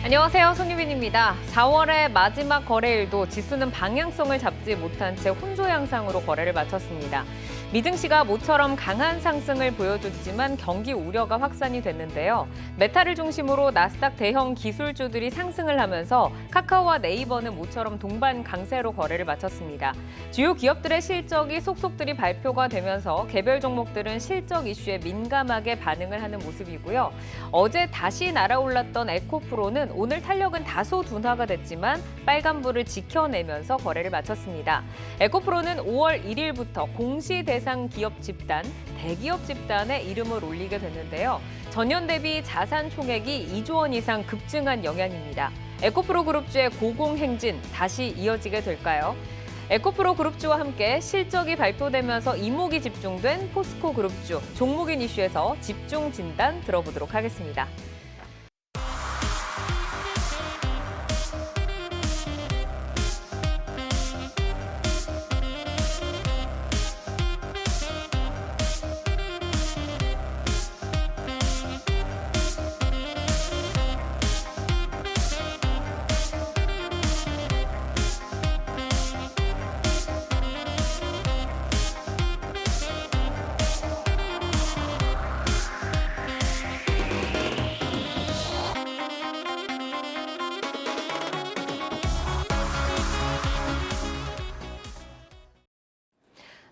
안녕하세요. 손유빈입니다. 4월의 마지막 거래일도 지수는 방향성을 잡지 못한 채 혼조 양상으로 거래를 마쳤습니다. 미증시가 모처럼 강한 상승을 보여줬지만 경기 우려가 확산이 됐는데요. 메타를 중심으로 나스닥 대형 기술주들이 상승을 하면서 카카오와 네이버는 모처럼 동반 강세로 거래를 마쳤습니다. 주요 기업들의 실적이 속속들이 발표가 되면서 개별 종목들은 실적 이슈에 민감하게 반응을 하는 모습이고요. 어제 다시 날아올랐던 에코프로는 오늘 탄력은 다소 둔화가 됐지만 빨간불을 지켜내면서 거래를 마쳤습니다. 에코프로는 5월 1일부터 공시 대상 기업 집단, 대기업 집단에 이름을 올리게 됐는데요. 전년 대비 자산 총액이 2조 원 이상 급증한 영향입니다. 에코프로 그룹주의 고공행진 다시 이어지게 될까요? 에코프로 그룹주와 함께 실적이 발표되면서 이목이 집중된 포스코 그룹주, 종목인 이슈에서 집중 진단 들어보도록 하겠습니다.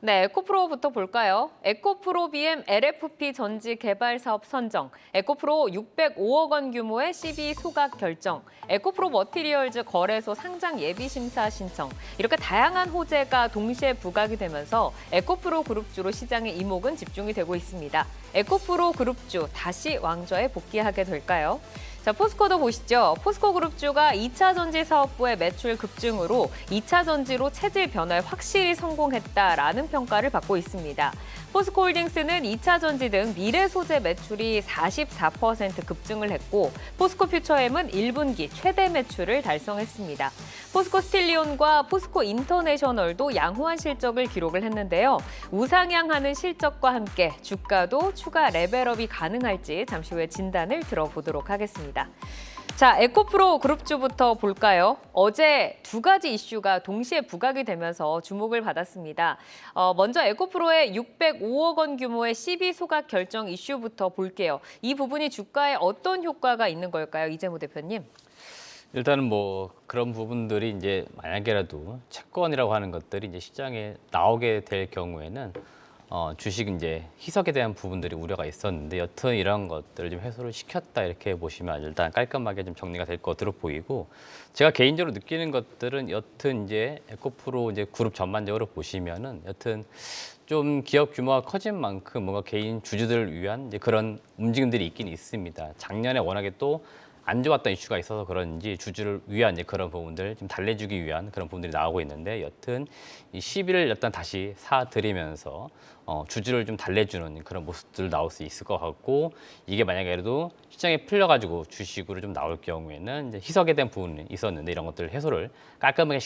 네, 에코프로부터 볼까요? 에코프로 BM LFP 전지 개발 사업 선정, 에코프로 605억 원 규모의 CB 소각 결정, 에코프로 머티리얼즈 거래소 상장 예비 심사 신청, 이렇게 다양한 호재가 동시에 부각이 되면서 에코프로 그룹주로 시장의 이목은 집중이 되고 있습니다. 에코프로 그룹주 다시 왕좌에 복귀하게 될까요? 자, 포스코도 보시죠. 포스코 그룹주가 2차 전지 사업부의 매출 급증으로 2차 전지로 체질 변화에 확실히 성공했다라는 평가를 받고 있습니다. 포스코홀딩스는 2차 전지 등 미래 소재 매출이 44% 급증을 했고 포스코 퓨처엠은 1분기 최대 매출을 달성했습니다. 포스코 스틸리온과 포스코 인터내셔널도 양호한 실적을 기록을 했는데요. 우상향하는 실적과 함께 주가도 추가 레벨업이 가능할지 잠시 후에 진단을 들어보도록 하겠습니다. 자, 에코프로 그룹주부터 볼까요? 어제 두 가지 이슈가 동시에 부각이 되면서 주목을 받았습니다. 먼저 에코프로의 605억 원 규모의 CB 소각 결정 이슈부터 볼게요. 이 부분이 주가에 어떤 효과가 있는 걸까요? 이재무 대표님. 일단은 뭐 그런 부분들이 이제 만약에라도 채권이라고 하는 것들이 이제 시장에 나오게 될 경우에는 주식 이제 희석에 대한 부분들이 우려가 있었는데 여튼 이런 것들을 좀 해소를 시켰다 이렇게 보시면 일단 깔끔하게 좀 정리가 될 것으로 보이고 제가 개인적으로 느끼는 것들은 여튼 이제 에코프로 이제 그룹 전반적으로 보시면은 여튼 좀 기업 규모가 커진 만큼 뭔가 개인 주주들을 위한 이제 그런 움직임들이 있긴 있습니다. 작년에 워낙에 또 안 좋았던 이슈가 있어서 그런지 주주를 위한 이제 그런 부분들 좀 달래주기 위한 그런 부분들이 나오고 있는데 여튼 이 시비를 일단 다시 사들이면서 주주를 좀 달래주는 그런 모습들 나올 수 있을 것 같고 이게 만약에 그래도 시장에 풀려가지고 주식으로 좀 나올 경우에는 이제 희석에 대한 부분이 있었는데 이런 것들 해소를 깔끔하게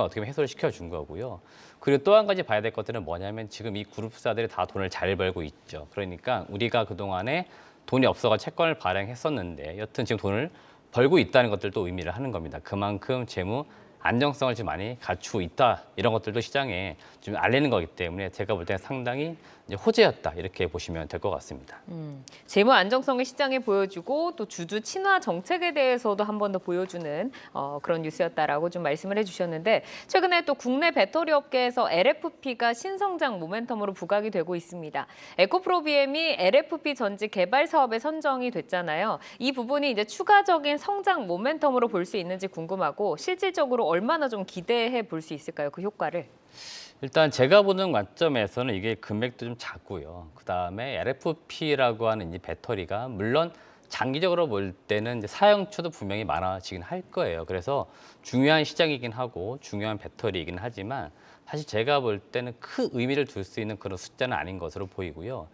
어떻게 보면 해소를 시켜준 거고요. 그리고 또 한 가지 봐야 될 것들은 뭐냐면 지금 이 그룹사들이 다 돈을 잘 벌고 있죠. 그러니까 우리가 그동안에 돈이 없어가 채권을 발행했었는데 여튼 지금 돈을 벌고 있다는 것들도 의미를 하는 겁니다. 그만큼 재무 안정성을 좀 많이 갖추고 있다 이런 것들도 시장에 좀 알리는 거기 때문에 제가 볼 때는 상당히 이제 호재였다 이렇게 보시면 될 것 같습니다. 재무 안정성을 시장에 보여주고 또 주주 친화 정책에 대해서도 한 번 더 보여주는 그런 뉴스였다라고 좀 말씀을 해주셨는데 최근에 또 국내 배터리 업계에서 LFP가 신성장 모멘텀으로 부각이 되고 있습니다. 에코프로 BM이 LFP 전지 개발 사업에 선정이 됐잖아요. 이 부분이 이제 추가적인 성장 모멘텀으로 볼 수 있는지 궁금하고 실질적으로 얼마나 좀 기대해 볼 수 있을까요? 그 효과를. 일단 제가 보는 관점에서는 이게 금액도 좀 작고요. 그다음에 LFP라고 하는 이 배터리가 물론 장기적으로 볼 때는 이제 사용처도 분명히 많아지긴 할 거예요. 그래서 중요한 시장이긴 하고 중요한 배터리이긴 하지만 사실 제가 볼 때는 큰 의미를 둘 수 있는 그런 숫자는 아닌 것으로 보이고요.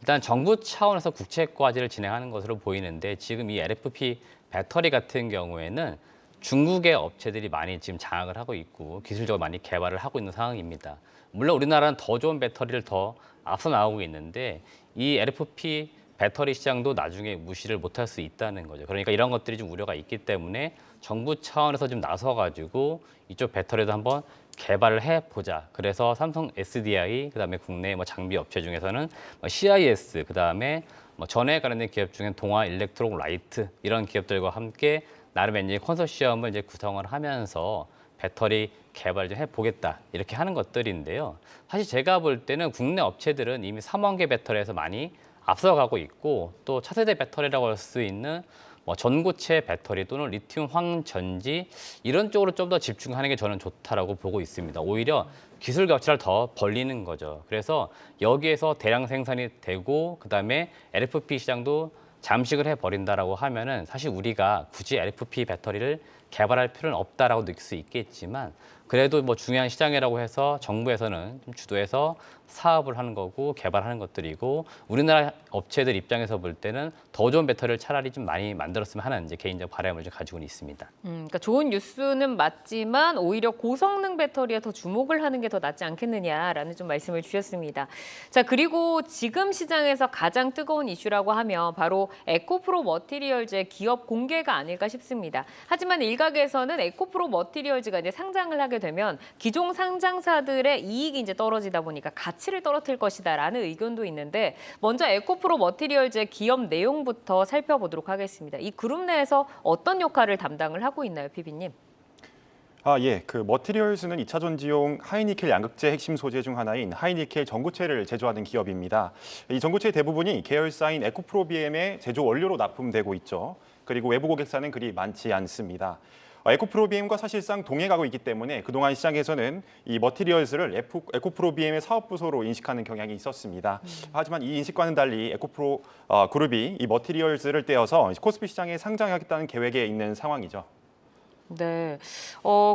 일단 정부 차원에서 국책과제를 진행하는 것으로 보이는데 지금 이 LFP 배터리 같은 경우에는 중국의 업체들이 많이 지금 장악을 하고 있고 기술적으로 많이 개발을 하고 있는 상황입니다. 물론 우리나라는 더 좋은 배터리를 더 앞서 나가고 있는데 이 LFP 배터리 시장도 나중에 무시를 못할 수 있다는 거죠. 그러니까 이런 것들이 좀 우려가 있기 때문에 정부 차원에서 좀 나서가지고 이쪽 배터리도 한번 개발을 해보자. 그래서 삼성 SDI, 그다음에 국내 뭐 장비 업체 중에서는 뭐 CIS, 그다음에 뭐 전해에 관련된 기업 중에 동아 일렉트록 라이트 이런 기업들과 함께 나름 이제 컨소시엄을 이제 구성을 하면서 배터리 개발 좀 해보겠다 이렇게 하는 것들인데요. 사실 제가 볼 때는 국내 업체들은 이미 3원 개 배터리에서 많이 앞서가고 있고 또 차세대 배터리라고 할 수 있는 뭐 전고체 배터리 또는 리튬 황전지 이런 쪽으로 좀 더 집중하는 게 저는 좋다라고 보고 있습니다. 오히려 기술 격차를 더 벌리는 거죠. 그래서 여기에서 대량 생산이 되고 그다음에 LFP 시장도 잠식을 해버린다라고 하면은 사실 우리가 굳이 LFP 배터리를 개발할 필요는 없다라고 느낄 수 있겠지만 그래도 뭐 중요한 시장이라고 해서 정부에서는 좀 주도해서 사업을 하는 거고 개발하는 것들이고 우리나라 업체들 입장에서 볼 때는 더 좋은 배터리를 차라리 좀 많이 만들었으면 하는 이제 개인적 바람을 좀 가지고는 있습니다. 그러니까 좋은 뉴스는 맞지만 오히려 고성능 배터리에 더 주목을 하는 게 더 낫지 않겠느냐라는 좀 말씀을 주셨습니다. 자, 그리고 지금 시장에서 가장 뜨거운 이슈라고 하면 바로 에코프로 머티리얼즈의 기업 공개가 아닐까 싶습니다. 하지만 일각에서는 에코프로 머티리얼즈가 이제 상장을 하게 되면 기존 상장사들의 이익이 이제 떨어지다 보니까 가치를 떨어뜨릴 것이다라는 의견도 있는데 먼저 에코프로 머티리얼즈의 기업 내용부터 살펴보도록 하겠습니다. 이 그룹 내에서 어떤 역할을 담당을 하고 있나요, 피비님? 예. 그 머티리얼스는 2차 전지용 하이니켈 양극재 핵심 소재 중 하나인 하이니켈 전고체를 제조하는 기업입니다. 이 전고체의 대부분이 계열사인 에코프로비엠의 제조 원료로 납품되고 있죠. 그리고 외부 고객사는 그리 많지 않습니다. 에코프로비엠과 사실상 동행하고 있기 때문에 그동안 시장에서는 이 머티리얼스를 에코프로비엠의 사업 부서로 인식하는 경향이 있었습니다. 하지만 이 인식과는 달리 에코프로 그룹이 이 머티리얼스를 떼어서 코스피 시장에 상장하겠다는 계획에 있는 상황이죠. 네.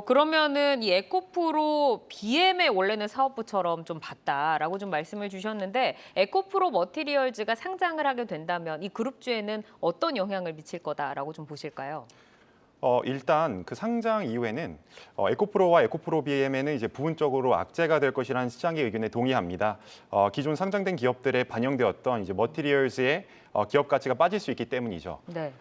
그러면은 이 에코프로 BM의 원래는 사업부처럼 좀 봤다라고 좀 말씀을 주셨는데 에코프로 머티리얼즈가 상장을 하게 된다면 이 그룹주에는 어떤 영향을 미칠 거다라고 좀 보실까요? 일단 그 상장 이후에는 에코프로와 에코프로 BM에는 이제 부분적으로 악재가 될 것이라는 시장의 의견에 동의합니다. 기존 상장된 기업들에 반영되었던 이제 머티리얼스의 기업 가치가 빠질 수 있기 때문이죠. 네.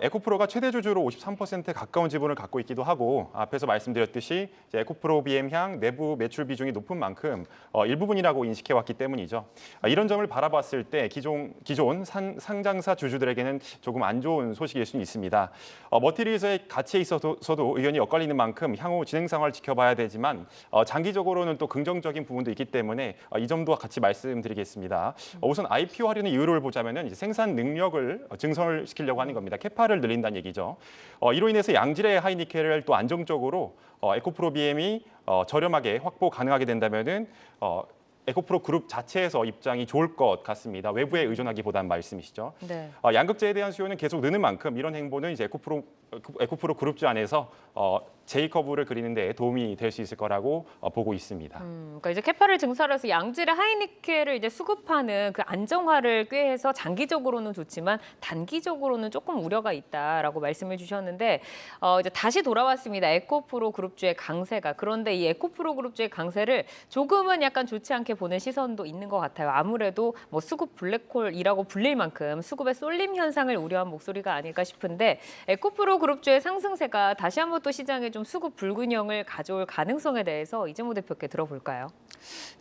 에코프로가 최대 주주로 53%에 가까운 지분을 갖고 있기도 하고 앞에서 말씀드렸듯이 이제 에코프로 BM향 내부 매출 비중이 높은 만큼 일부분이라고 인식해왔기 때문이죠. 이런 점을 바라봤을 때 기존 상장사 주주들에게는 조금 안 좋은 소식일 수는 있습니다. 머티리얼스의 가치에 있어서도 의견이 엇갈리는 만큼 향후 진행 상황을 지켜봐야 되지만 장기적으로는 또 긍정적인 부분도 있기 때문에 이 점도 같이 말씀드리겠습니다. 우선 IPO하려는 이유를 보자면은 이제 생산 능력을 증설 시키려고 하는 겁니다. 캐파를 늘린다는 얘기죠. 이로 인해서 양질의 하이니켈을 또 안정적으로 에코프로 BM이 저렴하게 확보 가능하게 된다면은 에코프로 그룹 자체에서 입장이 좋을 것 같습니다. 외부에 의존하기보다는 말씀이시죠. 네. 양극재에 대한 수요는 계속 느는 만큼 이런 행보는 이제 에코프로 그룹주 안에서 J커브를 그리는 데 도움이 될 수 있을 거라고 보고 있습니다. 그러니까 이제 캐파를 증설해서 양질의 하이니켈을 이제 수급하는 그 안정화를 꾀해서 장기적으로는 좋지만 단기적으로는 조금 우려가 있다라고 말씀을 주셨는데 이제 다시 돌아왔습니다. 에코프로 그룹주의 강세가. 그런데 이 에코프로 그룹주의 강세를 조금은 약간 좋지 않게 보는 시선도 있는 것 같아요. 아무래도 뭐 수급 블랙홀이라고 불릴 만큼 수급의 쏠림 현상을 우려한 목소리가 아닐까 싶은데 에코프로 그룹주의 상승세가 다시 한번 또 시장에 좀 수급 불균형을 가져올 가능성에 대해서 이재모 대표께 들어볼까요?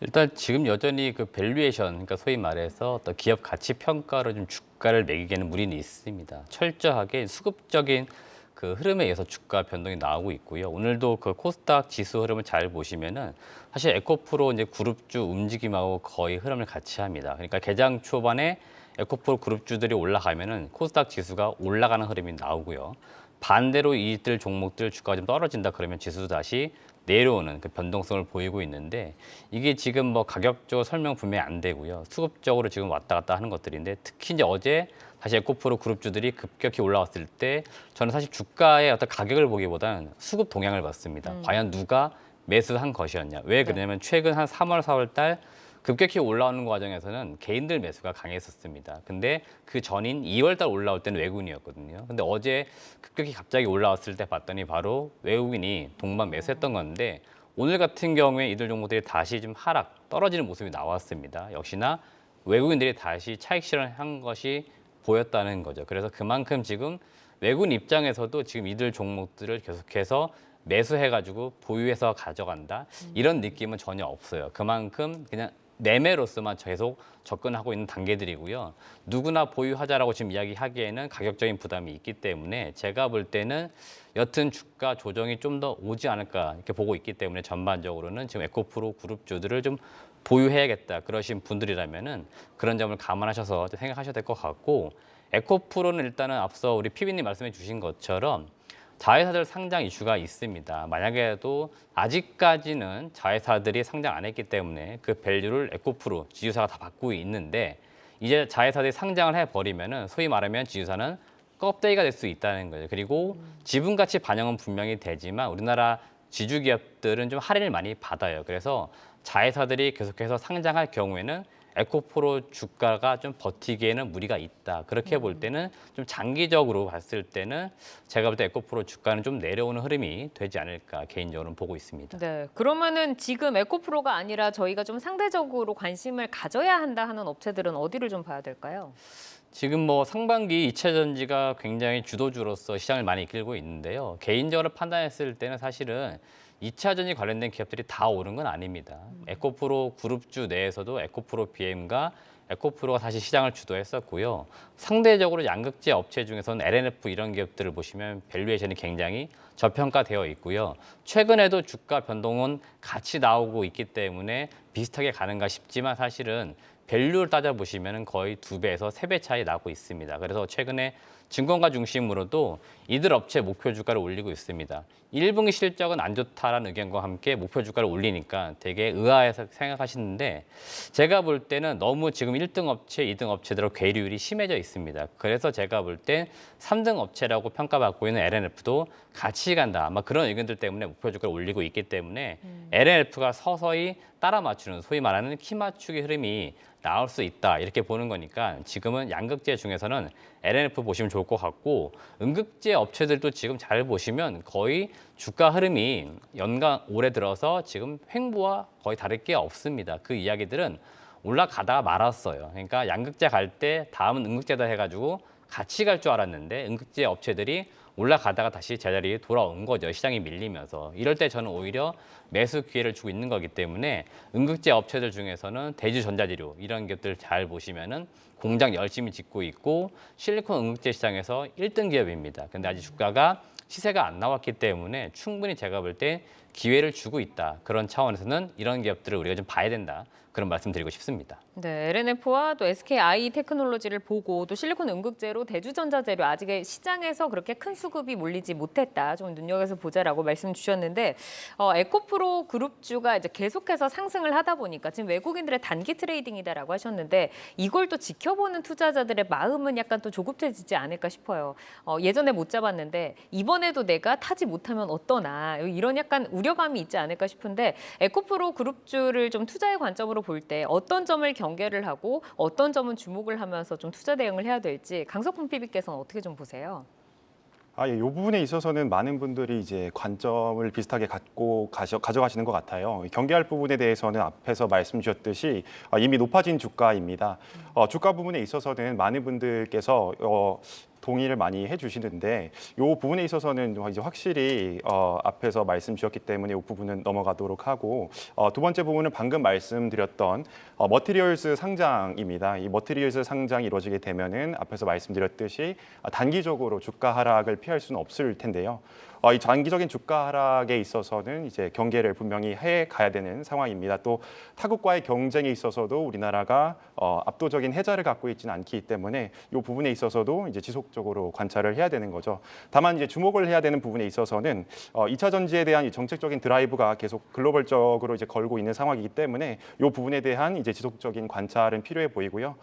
일단 지금 여전히 그 밸류에이션, 그러니까 소위 말해서 어떤 기업 가치 평가로 좀 주가를 매기기에는 무리는 있습니다. 철저하게 수급적인 그 흐름에 의해서 주가 변동이 나오고 있고요. 오늘도 그 코스닥 지수 흐름을 잘 보시면은 사실 에코프로 이제 그룹주 움직임하고 거의 흐름을 같이 합니다. 그러니까 개장 초반에 에코프로 그룹주들이 올라가면은 코스닥 지수가 올라가는 흐름이 나오고요. 반대로 이들 종목들 주가가 좀 떨어진다 그러면 지수도 다시 내려오는 그 변동성을 보이고 있는데 이게 지금 뭐 가격적으로 설명 분명히 안 되고요. 수급적으로 지금 왔다 갔다 하는 것들인데 특히 이제 어제 다시 에코프로 그룹주들이 급격히 올라왔을 때 저는 사실 주가의 어떤 가격을 보기보다는 수급 동향을 봤습니다. 과연 누가 매수한 것이었냐. 왜 그러냐면 최근 한 3월, 4월 달 급격히 올라오는 과정에서는 개인들 매수가 강했었습니다. 근데 그 전인 2월 달 올라올 때는 외국인이었거든요. 근데 어제 급격히 갑자기 올라왔을 때 봤더니 바로 외국인이 동반 매수했던 건데 오늘 같은 경우에 이들 종목들이 다시 좀 하락, 떨어지는 모습이 나왔습니다. 역시나 외국인들이 다시 차익 실현한 것이 보였다는 거죠. 그래서 그만큼 지금 외국인 입장에서도 지금 이들 종목들을 계속해서 매수해가지고 보유해서 가져간다 이런 느낌은 전혀 없어요. 그만큼 그냥 매매로서만 계속 접근하고 있는 단계들이고요. 누구나 보유하자라고 지금 이야기하기에는 가격적인 부담이 있기 때문에 제가 볼 때는 여튼 주가 조정이 좀 더 오지 않을까 이렇게 보고 있기 때문에 전반적으로는 지금 에코프로 그룹주들을 좀 보유해야겠다 그러신 분들이라면은 그런 점을 감안하셔서 생각하셔야 될 것 같고 에코프로는 일단은 앞서 우리 피비님 말씀해 주신 것처럼 자회사들 상장 이슈가 있습니다. 만약에도 아직까지는 자회사들이 상장 안 했기 때문에 그 밸류를 에코프로 지주사가 다 받고 있는데 이제 자회사들이 상장을 해버리면은 소위 말하면 지주사는 껍데기가 될 수 있다는 거죠. 그리고 지분 가치 반영은 분명히 되지만 우리나라 지주 기업들은 좀 할인을 많이 받아요. 그래서 자회사들이 계속해서 상장할 경우에는 에코프로 주가가 좀 버티기에는 무리가 있다. 그렇게 볼 때는 좀 장기적으로 봤을 때는 제가 볼 때 에코프로 주가는 좀 내려오는 흐름이 되지 않을까 개인적으로는 보고 있습니다. 네, 그러면은 지금 에코프로가 아니라 저희가 좀 상대적으로 관심을 가져야 한다 하는 업체들은 어디를 좀 봐야 될까요? 지금 뭐 상반기 2차 전지가 굉장히 주도주로서 시장을 많이 이끌고 있는데요. 개인적으로 판단했을 때는 사실은 2차 전지 관련된 기업들이 다 오른 건 아닙니다. 에코프로 그룹주 내에서도 에코프로 BM과 에코프로가 다시 시장을 주도했었고요. 상대적으로 양극재 업체 중에서는 LNF 이런 기업들을 보시면 밸류에이션이 굉장히 저평가되어 있고요. 최근에도 주가 변동은 같이 나오고 있기 때문에 비슷하게 가는가 싶지만 사실은 밸류를 따져보시면 거의 2배에서 3배 차이 나고 있습니다. 그래서 최근에 증권가 중심으로도 이들 업체 목표 주가를 올리고 있습니다. 1분기 실적은 안 좋다라는 의견과 함께 목표 주가를 올리니까 되게 의아해서 생각하시는데 제가 볼 때는 너무 지금 1등 업체, 2등 업체들하고 괴리율이 심해져 있습니다. 그래서 제가 볼 땐 3등 업체라고 평가받고 있는 LNF도 같이 간다. 아마 그런 의견들 때문에 목표 주가를 올리고 있기 때문에 LNF가 서서히 따라 맞추는 소위 말하는 키 맞추기 흐름이 나올 수 있다 이렇게 보는 거니까 지금은 양극재 중에서는 LNF 보시면 좋을 것 같고 음극재 업체들도 지금 잘 보시면 거의 주가 흐름이 연간 올해 들어서 지금 횡보와 거의 다를 게 없습니다. 그 이야기들은 올라가다가 말았어요. 그러니까 양극재 갈 때 다음은 음극재다 해가지고 같이 갈 줄 알았는데 음극재 업체들이 올라가다가 다시 제자리에 돌아온 거죠. 시장이 밀리면서. 이럴 때 저는 오히려 매수 기회를 주고 있는 거기 때문에 음극재 업체들 중에서는 대주전자재료 이런 기업들 잘 보시면은 공장 열심히 짓고 있고 실리콘 음극재 시장에서 1등 기업입니다. 근데 아직 주가가 시세가 안 나왔기 때문에 충분히 제가 볼 때 기회를 주고 있다. 그런 차원에서는 이런 기업들을 우리가 좀 봐야 된다. 그런 말씀 드리고 싶습니다. 네, LNF와 또 SKI 테크놀로지를 보고 또 실리콘 음극재로 대주전자재료 아직 시장에서 그렇게 큰 수급이 몰리지 못했다. 좀 눈여겨서 보자라고 말씀 주셨는데 에코프로 그룹주가 이제 계속해서 상승을 하다 보니까 지금 외국인들의 단기 트레이딩이다라고 하셨는데 이걸 또 지켜보는 투자자들의 마음은 약간 또 조급해지지 않을까 싶어요. 예전에 못 잡았는데 이번에도 내가 타지 못하면 어떠나 이런 약간 우려감이 있지 않을까 싶은데 에코프로 그룹주를 좀 투자의 관점으로 볼 때 어떤 점을 경계를 하고 어떤 점은 주목을 하면서 좀 투자 대응을 해야 될지 강석훈 PB께서는 어떻게 좀 보세요? 이 부분에 있어서는 많은 분들이 이제 관점을 비슷하게 갖고 가져가시는 것 같아요. 경계할 부분에 대해서는 앞에서 말씀 주셨듯이 이미 높아진 주가입니다. 주가 부분에 있어서는 많은 분들께서 동의를 많이 해주시는데 이 부분에 있어서는 이제 확실히 앞에서 말씀 주셨기 때문에 이 부분은 넘어가도록 하고 두 번째 부분은 방금 말씀드렸던 머티리얼스 상장입니다. 이 머티리얼스 상장이 이루어지게 되면은 앞에서 말씀드렸듯이 단기적으로 주가 하락을 피할 수는 없을 텐데요. 이 장기적인 주가 하락에 있어서는 이제 경계를 분명히 해 가야 되는 상황입니다. 또 타국과의 경쟁에 있어서도 우리나라가 압도적인 해자를 갖고 있지는 않기 때문에 이 부분에 있어서도 이제 지속적으로 관찰을 해야 되는 거죠. 다만 이제 주목을 해야 되는 부분에 있어서는 2차 전지에 대한 이 정책적인 드라이브가 계속 글로벌적으로 이제 걸고 있는 상황이기 때문에 이 부분에 대한 이제 지속적인 관찰은 필요해 보이고요.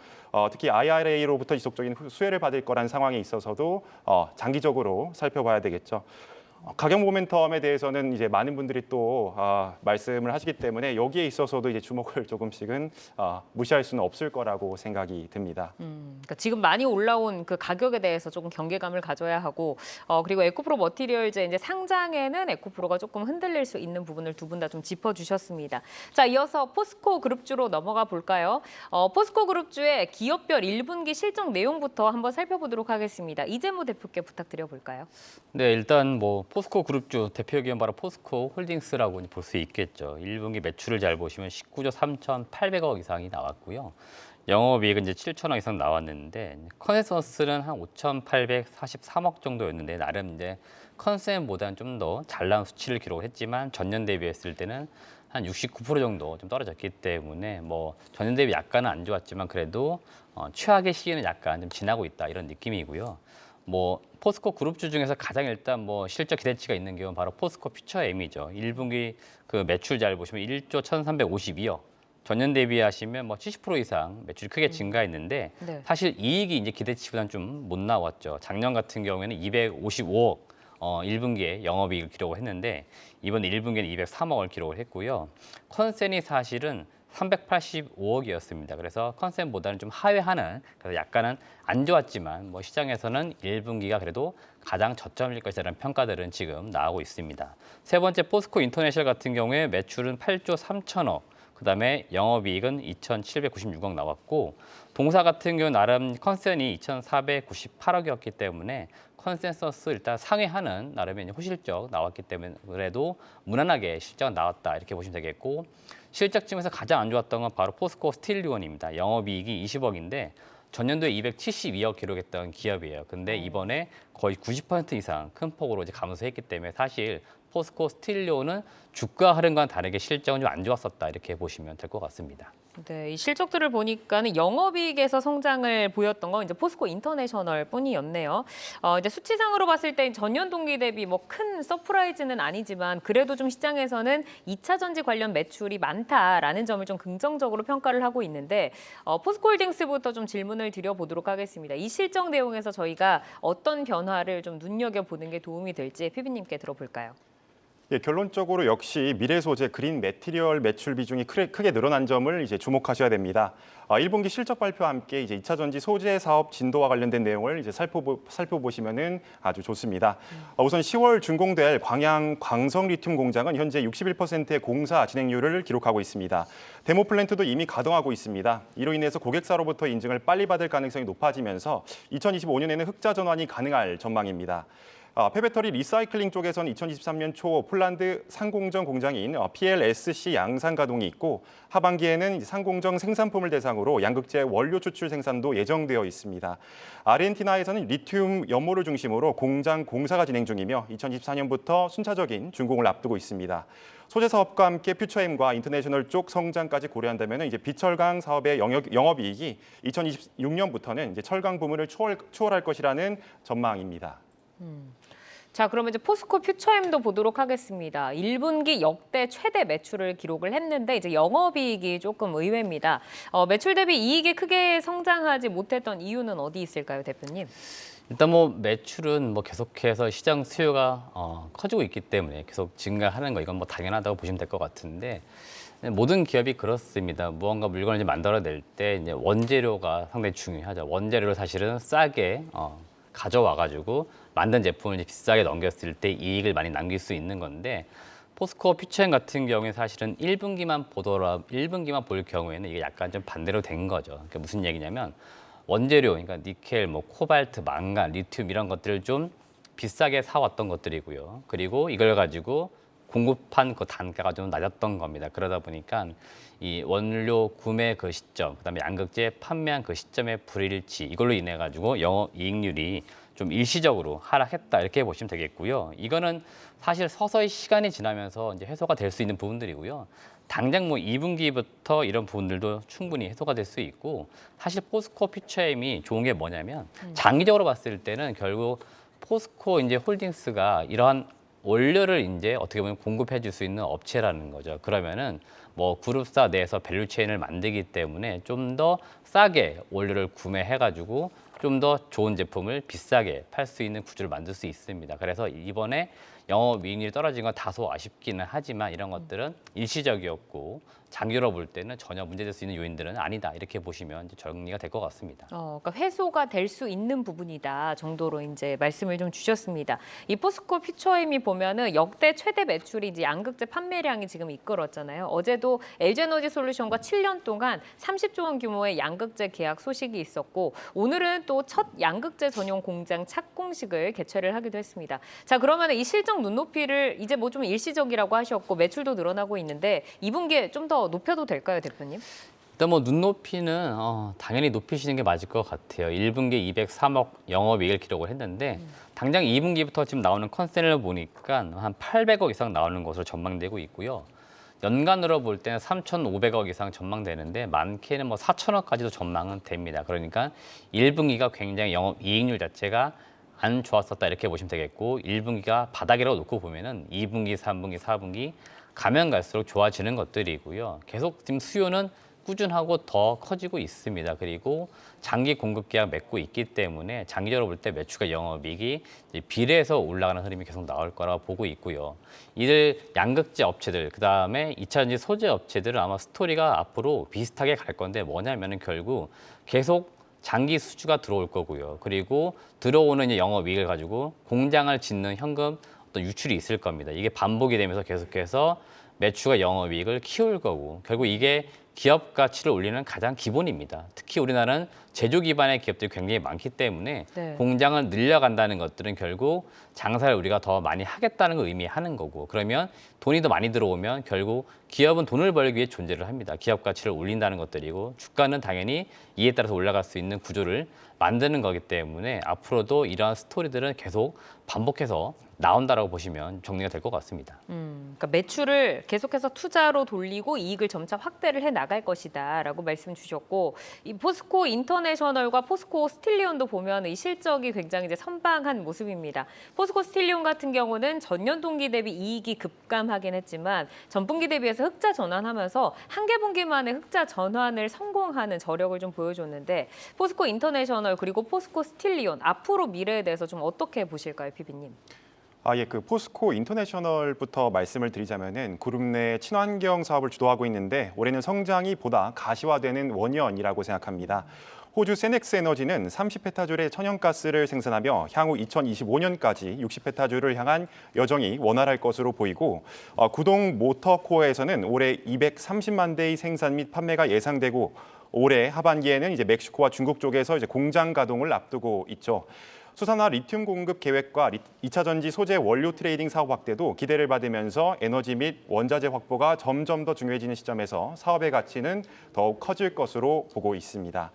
특히 IRA로부터 지속적인 수혜를 받을 거란 상황에 있어서도 장기적으로 살펴봐야 되겠죠. 가격 모멘텀에 대해서는 이제 많은 분들이 또 말씀을 하시기 때문에 여기에 있어서도 이제 주목을 조금씩은 무시할 수는 없을 거라고 생각이 듭니다. 그러니까 지금 많이 올라온 그 가격에 대해서 조금 경계감을 가져야 하고 그리고 에코프로 머티리얼즈 이제 상장에는 에코프로가 조금 흔들릴 수 있는 부분을 두 분 다 좀 짚어주셨습니다. 자, 이어서 포스코 그룹주로 넘어가 볼까요? 포스코 그룹주의 기업별 1분기 실적 내용부터 한번 살펴보도록 하겠습니다. 이재모 대표께 부탁드려 볼까요? 네, 일단 뭐 포스코 그룹주 대표 기업 바로 포스코 홀딩스라고 볼 수 있겠죠. 1분기 매출을 잘 보시면 19조 3,800억 이상이 나왔고요. 영업이익은 이제 7천억 이상 나왔는데 컨센서스는 한 5,843억 정도였는데 나름 이제 컨센보다는 좀 더 잘 나온 수치를 기록했지만 전년 대비했을 때는 한 69% 정도 좀 떨어졌기 때문에 뭐 전년 대비 약간은 안 좋았지만 그래도 최악의 시기는 약간 좀 지나고 있다 이런 느낌이고요. 뭐 포스코 그룹주 중에서 가장 일단 뭐 실적 기대치가 있는 경우는 바로 포스코 퓨처엠이죠. 1분기 그 매출 잘 보시면 1조 1,352억. 전년 대비하시면 뭐 70% 이상 매출이 크게 증가했는데 네. 사실 이익이 이제 기대치보다는 좀 못 나왔죠. 작년 같은 경우에는 255억 1분기에 영업이익을 기록을 했는데 이번 1분기에는 203억을 기록을 했고요. 컨센이 사실은 385억이었습니다. 그래서 컨센보다는 좀 하회하는, 그래서 약간은 안 좋았지만 뭐 시장에서는 1분기가 그래도 가장 저점일 것이라는 평가들은 지금 나오고 있습니다. 세 번째 포스코 인터내셔널 같은 경우에 매출은 8조 3천억, 그다음에 영업이익은 2,796억 나왔고 동사 같은 경우 나름 컨센이 2,498억이었기 때문에 컨센서스 일단 상회하는 나름의 호실적 나왔기 때문에 그래도 무난하게 실적은 나왔다 이렇게 보시면 되겠고 실적 중에서 가장 안 좋았던 건 바로 포스코 스틸리온입니다. 영업이익이 20억인데 전년도에 272억 기록했던 기업이에요. 근데 이번에 거의 90% 이상 큰 폭으로 이제 감소했기 때문에 사실 포스코 스틸리온은 주가 흐름과는 다르게 실적은 좀 안 좋았었다 이렇게 보시면 될 것 같습니다. 네, 이 실적들을 보니까는 영업이익에서 성장을 보였던 건 이제 포스코 인터내셔널 뿐이었네요. 이제 수치상으로 봤을 때 전년 동기 대비 뭐 큰 서프라이즈는 아니지만 그래도 좀 시장에서는 2차 전지 관련 매출이 많다라는 점을 좀 긍정적으로 평가를 하고 있는데 포스코홀딩스부터 좀 질문을 드려보도록 하겠습니다. 이 실적 내용에서 저희가 어떤 변화를 좀 눈여겨보는 게 도움이 될지 피비님께 들어볼까요? 예, 결론적으로 역시 미래 소재 그린 매티리얼 매출 비중이 크게 늘어난 점을 이제 주목하셔야 됩니다. 1분기 실적 발표와 함께 이제 2차 전지 소재 사업 진도와 관련된 내용을 이제 살펴보시면은 아주 좋습니다. 우선 10월 준공될 광양 광성 리튬 공장은 현재 61%의 공사 진행률을 기록하고 있습니다. 데모 플랜트도 이미 가동하고 있습니다. 이로 인해서 고객사로부터 인증을 빨리 받을 가능성이 높아지면서 2025년에는 흑자 전환이 가능할 전망입니다. 폐배터리 리사이클링 쪽에서는 2023년 초 폴란드 상공정 공장인 PLSC 양산 가동이 있고 하반기에는 상공정 생산품을 대상으로 양극재 원료 추출 생산도 예정되어 있습니다. 아르헨티나에서는 리튬 연모를 중심으로 공장 공사가 진행 중이며 2024년부터 순차적인 준공을 앞두고 있습니다. 소재 사업과 함께 퓨처엠과 인터내셔널 쪽 성장까지 고려한다면 이제 비철강 사업의 영업이익이 2026년부터는 이제 철강 부문을 초월할 것이라는 전망입니다. 자, 그러면 이제 포스코 퓨처엠도 보도록 하겠습니다. 1분기 역대 최대 매출을 기록을 했는데 이제 영업이익이 조금 의외입니다. 매출 대비 이익이 크게 성장하지 못했던 이유는 어디 있을까요, 대표님? 일단 뭐 매출은 뭐 계속해서 시장 수요가 커지고 있기 때문에 계속 증가하는 거 이건 뭐 당연하다고 보시면 될 것 같은데 모든 기업이 그렇습니다. 무언가 물건을 이제 만들어낼 때 이제 원재료가 상당히 중요하죠. 원재료를 사실은 싸게 가져와가지고 만든 제품을 이제 비싸게 넘겼을 때 이익을 많이 남길 수 있는 건데 포스코 퓨처엠 같은 경우에 사실은 1분기만 볼 경우에는 이게 약간 좀 반대로 된 거죠. 그러니까 무슨 얘기냐면 원재료, 그러니까 니켈, 뭐 코발트, 망간, 리튬 이런 것들을 좀 비싸게 사왔던 것들이고요. 그리고 이걸 가지고 공급한 그 단가가 좀 낮았던 겁니다. 그러다 보니까 이 원료 구매 그 시점, 그다음에 양극재 판매한 그 시점의 불일치 이걸로 인해 가지고 영업이익률이 좀 일시적으로 하락했다 이렇게 보시면 되겠고요. 이거는 사실 서서히 시간이 지나면서 이제 해소가 될 수 있는 부분들이고요. 당장 뭐 2분기부터 이런 부분들도 충분히 해소가 될 수 있고 사실 포스코 퓨처엠이 좋은 게 뭐냐면 장기적으로 봤을 때는 결국 포스코 이제 홀딩스가 이러한 원료를 이제 어떻게 보면 공급해 줄 수 있는 업체라는 거죠. 그러면은 뭐 그룹사 내에서 밸류체인을 만들기 때문에 좀 더 싸게 원료를 구매해 가지고 좀 더 좋은 제품을 비싸게 팔 수 있는 구조를 만들 수 있습니다. 그래서 이번에 영업이익률이 떨어진 건 다소 아쉽기는 하지만 이런 것들은 일시적이었고 장기로 볼 때는 전혀 문제될 수 있는 요인들은 아니다 이렇게 보시면 이제 정리가 될 것 같습니다. 그러니까 회수가 될 수 있는 부분이다 정도로 이제 말씀을 좀 주셨습니다. 이 포스코 퓨처엠이 보면은 역대 최대 매출이 이제 양극재 판매량이 지금 이끌었잖아요. 어제도 LG에너지솔루션과 7년 동안 30조 원 규모의 양극재 계약 소식이 있었고 오늘은 또 첫 양극재 전용 공장 착공식을 개최를 하기도 했습니다. 자, 그러면 이 실적 눈높이를 이제 뭐 좀 일시적이라고 하셨고 매출도 늘어나고 있는데 2분기에 좀 더 높여도 될까요, 대표님? 일단 뭐 눈높이는 당연히 높이시는 게 맞을 것 같아요. 1분기 203억 영업이익을 기록을 했는데 당장 2분기부터 지금 나오는 컨센을 보니까 한 800억 이상 나오는 것으로 전망되고 있고요. 연간으로 볼 때는 3,500억 이상 전망되는데 많게는 뭐 4,000억까지도 전망은 됩니다. 그러니까 1분기가 굉장히 영업이익률 자체가 안 좋았었다 이렇게 보시면 되겠고 1분기가 바닥이라고 놓고 보면은 2분기, 3분기, 4분기 가면 갈수록 좋아지는 것들이고요. 계속 지금 수요는 꾸준하고 더 커지고 있습니다. 그리고 장기 공급 계약 맺고 있기 때문에 장기적으로 볼 때 매출과 영업이익이 비례해서 올라가는 흐름이 계속 나올 거라고 보고 있고요. 이들 양극재 업체들, 그다음에 2차전지 소재 업체들은 아마 스토리가 앞으로 비슷하게 갈 건데 뭐냐면은 결국 계속 장기 수주가 들어올 거고요. 그리고 들어오는 이제 영업이익을 가지고 공장을 짓는 현금 어떤 유출이 있을 겁니다. 이게 반복이 되면서 계속해서 매출과 영업이익을 키울 거고 결국 이게 기업 가치를 올리는 가장 기본입니다. 특히 우리나라는 제조 기반의 기업들이 굉장히 많기 때문에 네. 공장을 늘려간다는 것들은 결국 장사를 우리가 더 많이 하겠다는 걸 의미하는 거고 그러면 돈이 더 많이 들어오면 결국 기업은 돈을 벌기 위해 존재를 합니다. 기업 가치를 올린다는 것들이고 주가는 당연히 이에 따라서 올라갈 수 있는 구조를 만드는 거기 때문에 앞으로도 이러한 스토리들은 계속 반복해서 나온다라고 보시면 정리가 될 것 같습니다. 그러니까 매출을 계속해서 투자로 돌리고 이익을 점차 확대를 해 나갈 것이다라고 말씀 주셨고 이 포스코 인터내셔널과 포스코 스틸리온도 보면 이 실적이 굉장히 이제 선방한 모습입니다. 포스코 스틸리온 같은 경우는 전년 동기 대비 이익이 급감하긴 했지만 전분기 대비해서 흑자 전환하면서 한 개 분기 만에 흑자 전환을 성공하는 저력을 좀 보여줬는데 포스코 인터내셔널 그리고 포스코 스틸리온 앞으로 미래에 대해서 좀 어떻게 보실까요, 피비님? 그 포스코 인터내셔널부터 말씀을 드리자면은 그룹 내 친환경 사업을 주도하고 있는데 올해는 성장이 보다 가시화되는 원년이라고 생각합니다. 호주 세넥스 에너지는 30페타줄의 천연가스를 생산하며 향후 2025년까지 60페타줄을 향한 여정이 원활할 것으로 보이고 구동 모터코어에서는 올해 230만 대의 생산 및 판매가 예상되고 올해 하반기에는 이제 멕시코와 중국 쪽에서 이제 공장 가동을 앞두고 있죠. 수산화 리튬 공급 계획과 2차 전지 소재 원료 트레이딩 사업 확대도 기대를 받으면서 에너지 및 원자재 확보가 점점 더 중요해지는 시점에서 사업의 가치는 더욱 커질 것으로 보고 있습니다.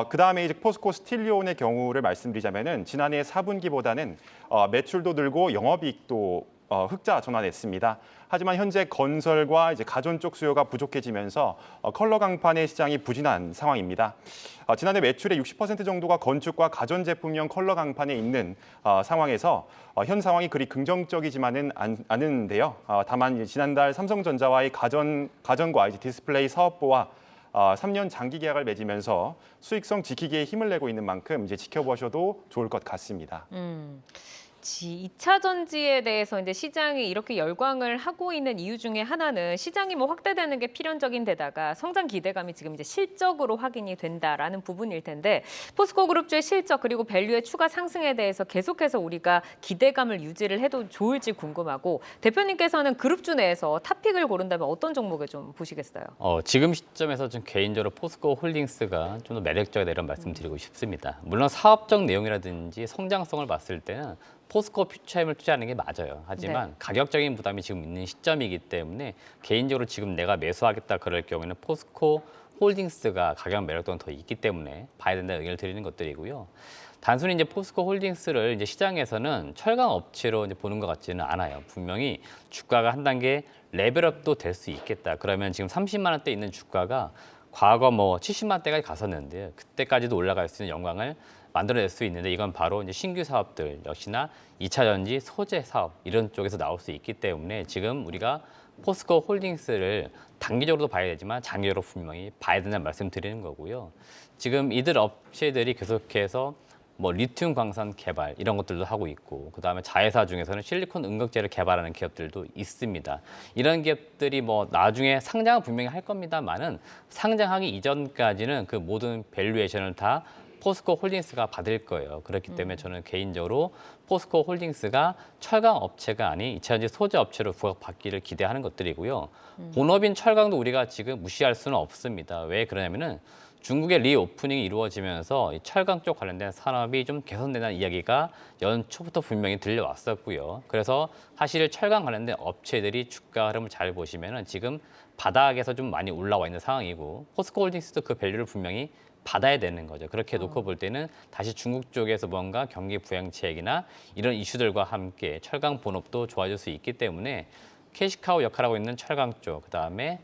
그다음에 이제 포스코 스틸리온의 경우를 말씀드리자면은 지난해 4분기보다는 매출도 늘고 영업이익도 흑자 전환했습니다. 하지만 현재 건설과 이제 가전 쪽 수요가 부족해지면서 컬러 강판의 시장이 부진한 상황입니다. 지난해 매출의 60% 정도가 건축과 가전 제품용 컬러 강판에 있는 상황에서 현 상황이 그리 긍정적이지만은 않은데요. 다만 이제 지난달 삼성전자와의 가전과 이제 디스플레이 사업부와 3년 장기 계약을 맺으면서 수익성 지키기에 힘을 내고 있는 만큼 이제 지켜보셔도 좋을 것 같습니다. 2차 전지에 대해서 이제 시장이 이렇게 열광을 하고 있는 이유 중에 하나는 시장이 뭐 확대되는 게 필연적인 데다가 성장 기대감이 지금 이제 실적으로 확인이 된다라는 부분일 텐데 포스코 그룹주의 실적 그리고 밸류의 추가 상승에 대해서 계속해서 우리가 기대감을 유지를 해도 좋을지 궁금하고 대표님께서는 그룹주 내에서 탑픽을 고른다면 어떤 종목을 좀 보시겠어요? 지금 시점에서 좀 개인적으로 포스코 홀딩스가 좀 더 매력적이다 이런 말씀드리고 싶습니다. 물론 사업적 내용이라든지 성장성을 봤을 때는 포스코 퓨처엠을 투자하는 게 맞아요. 하지만 네. 가격적인 부담이 지금 있는 시점이기 때문에 개인적으로 지금 내가 매수하겠다 그럴 경우에는 포스코 홀딩스가 가격 매력도는 더 있기 때문에 봐야 된다는 의견을 드리는 것들이고요. 단순히 이제 포스코 홀딩스를 이제 시장에서는 철강 업체로 이제 보는 것 같지는 않아요. 분명히 주가가 한 단계 레벨업도 될 수 있겠다. 그러면 지금 30만 원대 있는 주가가 과거 뭐 70만 원대까지 갔었는데 그때까지도 올라갈 수 있는 영광을 만들어낼 수 있는데 이건 바로 이제 신규 사업들 역시나 2차 전지 소재 사업 이런 쪽에서 나올 수 있기 때문에 지금 우리가 포스코 홀딩스를 단기적으로도 봐야 되지만 장기적으로 분명히 봐야 된다는 말씀 드리는 거고요. 지금 이들 업체들이 계속해서 뭐 리튬 광산 개발 이런 것들도 하고 있고 그다음에 자회사 중에서는 실리콘 응급제를 개발하는 기업들도 있습니다. 이런 기업들이 뭐 나중에 상장은 분명히 할 겁니다만은 상장하기 이전까지는 그 모든 밸류에이션을 다 포스코 홀딩스가 받을 거예요. 그렇기 때문에 저는 개인적으로 포스코 홀딩스가 철강 업체가 아닌 2차전지 소재 업체로 부각받기를 기대하는 것들이고요. 본업인 철강도 우리가 지금 무시할 수는 없습니다. 왜 그러냐면은 중국의 리오프닝이 이루어지면서 이 철강 쪽 관련된 산업이 좀 개선된다는 이야기가 연초부터 분명히 들려왔었고요. 그래서 사실 철강 관련된 업체들이 주가 흐름을 잘 보시면은 지금 바닥에서 좀 많이 올라와 있는 상황이고 포스코 홀딩스도 그 밸류를 분명히 받아야 되는 거죠. 그렇게 놓고 볼 때는 다시 중국 쪽에서 뭔가 경기 부양책이나 이런 이슈들과 함께 철강 본업도 좋아질 수 있기 때문에 캐시카우 역할하고 있는 철강 쪽, 그다음에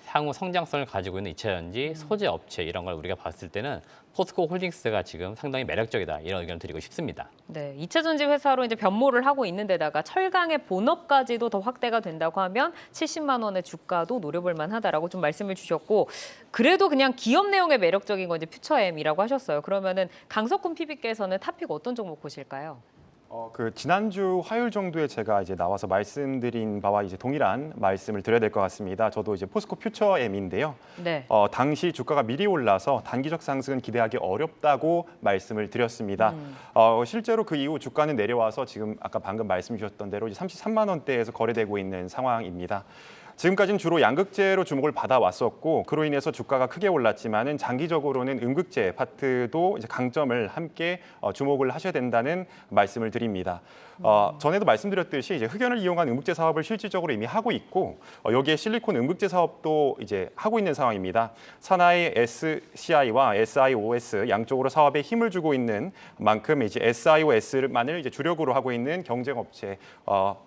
향후 성장성을 가지고 있는 2차전지 소재 업체 이런 걸 우리가 봤을 때는 포스코 홀딩스가 지금 상당히 매력적이다 이런 의견을 드리고 싶습니다. 네, 2차 전지 회사로 이제 변모를 하고 있는 데다가 철강의 본업까지도 더 확대가 된다고 하면 70만 원의 주가도 노려볼 만하다라고 좀 말씀을 주셨고 그래도 그냥 기업 내용에 매력적인 건 이제 퓨처엠이라고 하셨어요. 그러면은 강석훈 PB께서는 탑픽 어떤 종목 보실까요? 그 지난주 화요일 정도에 제가 이제 나와서 말씀드린 바와 이제 동일한 말씀을 드려야 될 것 같습니다. 저도 이제 포스코 퓨처엠인데요. 네. 당시 주가가 미리 올라서 단기적 상승은 기대하기 어렵다고 말씀을 드렸습니다. 실제로 그 이후 주가는 내려와서 지금 아까 방금 말씀 주셨던 대로 이제 33만 원대에서 거래되고 있는 상황입니다. 지금까지는 주로 양극재로 주목을 받아왔었고 그로 인해서 주가가 크게 올랐지만은 장기적으로는 음극재 파트도 이제 강점을 함께 주목을 하셔야 된다는 말씀을 드립니다. 전에도 말씀드렸듯이 이제 흑연을 이용한 음극재 사업을 실질적으로 이미 하고 있고 여기에 실리콘 음극재 사업도 이제 하고 있는 상황입니다. 산하의 SCI와 SIOS 양쪽으로 사업에 힘을 주고 있는 만큼 이제 SIOS만을 이제 주력으로 하고 있는 경쟁 업체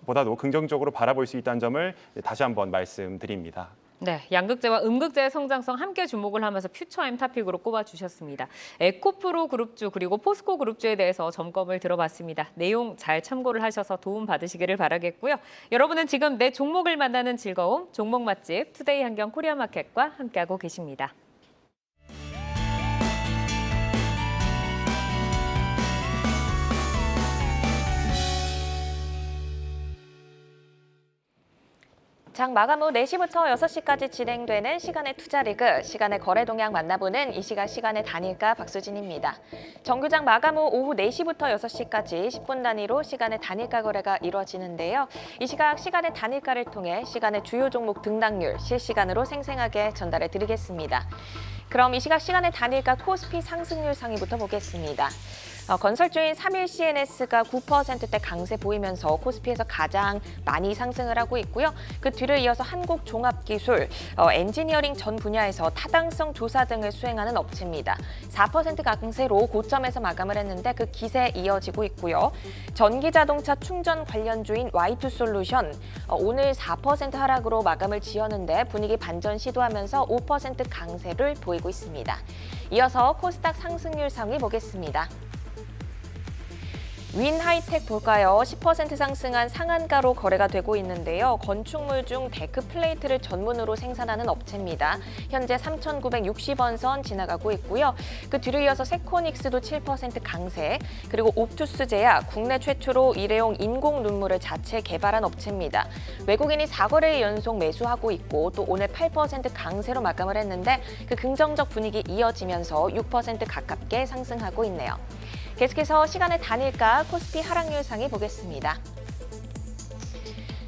보다도 긍정적으로 바라볼 수 있다는 점을 다시 한번 말씀드립니다. 네, 양극재와 음극재의 성장성 함께 주목을 하면서 퓨처엠 탑픽으로 꼽아주셨습니다. 에코프로 그룹주 그리고 포스코 그룹주에 대해서 점검을 들어봤습니다. 내용 잘 참고를 하셔서 도움 받으시기를 바라겠고요. 여러분은 지금 내 종목을 만나는 즐거움, 종목 맛집 투데이 한경 코리아마켓과 함께하고 계십니다. 장 마감 후 4시부터 6시까지 진행되는 시간의 투자리그, 시간의 거래 동향 만나보는 이 시각 시간의 단일가 박수진입니다. 정규장 마감 후 오후 4시부터 6시까지 10분 단위로 시간의 단일가 거래가 이루어지는데요. 이 시각 시간의 단일가를 통해 시간의 주요 종목 등락률 실시간으로 생생하게 전달해 드리겠습니다. 그럼 이 시각 시간의 단일가 코스피 상승률 상위부터 보겠습니다. 건설주인 3일 CNS가 9%대 강세 보이면서 코스피에서 가장 많이 상승을 하고 있고요. 그 뒤를 이어서 한국종합기술, 엔지니어링 전 분야에서 타당성 조사 등을 수행하는 업체입니다. 4% 강세로 고점에서 마감을 했는데 그 기세 이어지고 있고요. 전기자동차 충전 관련주인 Y2솔루션, 오늘 4% 하락으로 마감을 지었는데 분위기 반전 시도하면서 5% 강세를 보이고 있습니다. 이어서 코스닥 상승률 상위 보겠습니다. 윈하이텍 볼까요? 10% 상승한 상한가로 거래가 되고 있는데요. 건축물 중 데크 플레이트를 전문으로 생산하는 업체입니다. 현재 3,960원 선 지나가고 있고요. 그 뒤를 이어서 세코닉스도 7% 강세, 그리고 옵투스제약, 국내 최초로 일회용 인공 눈물을 자체 개발한 업체입니다. 외국인이 4거래 연속 매수하고 있고 또 오늘 8% 강세로 마감을 했는데 그 긍정적 분위기 이어지면서 6% 가깝게 상승하고 있네요. 계속해서 시간의 단일가 코스피 하락률 상위 보겠습니다.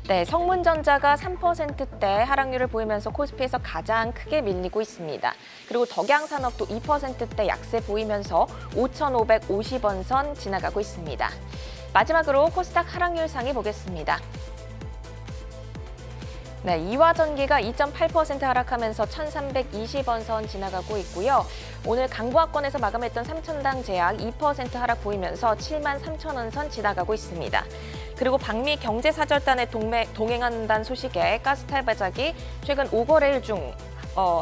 네, 성문전자가 3%대 하락률을 보이면서 코스피에서 가장 크게 밀리고 있습니다. 그리고 덕양산업도 2%대 약세 보이면서 5,550원 선 지나가고 있습니다. 마지막으로 코스닥 하락률 상위 보겠습니다. 네, 이화전기가 2.8% 하락하면서 1,320원 선 지나가고 있고요. 오늘 강보합권에서 마감했던 삼천당 제약 2% 하락 보이면서 73,000원 선 지나가고 있습니다. 그리고 박미 경제사절단에 동행한다는 소식에 가스탈바작이 최근 5거래일 중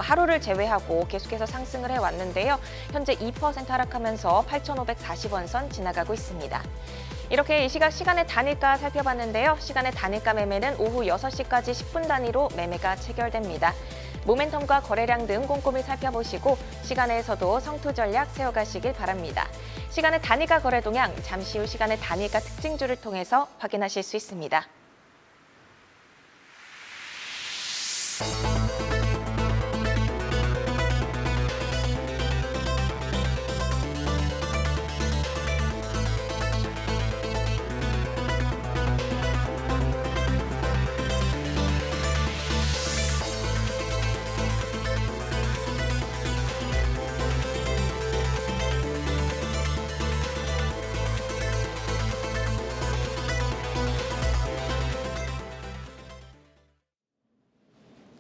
하루를 제외하고 계속해서 상승을 해왔는데요. 현재 2% 하락하면서 8,540원 선 지나가고 있습니다. 이렇게 이 시각 시간의 단일가 살펴봤는데요. 시간의 단일가 매매는 오후 6시까지 10분 단위로 매매가 체결됩니다. 모멘텀과 거래량 등 꼼꼼히 살펴보시고 시간에서도 성투 전략 세워가시길 바랍니다. 시간의 단일가 거래 동향, 잠시 후 시간의 단일가 특징주를 통해서 확인하실 수 있습니다.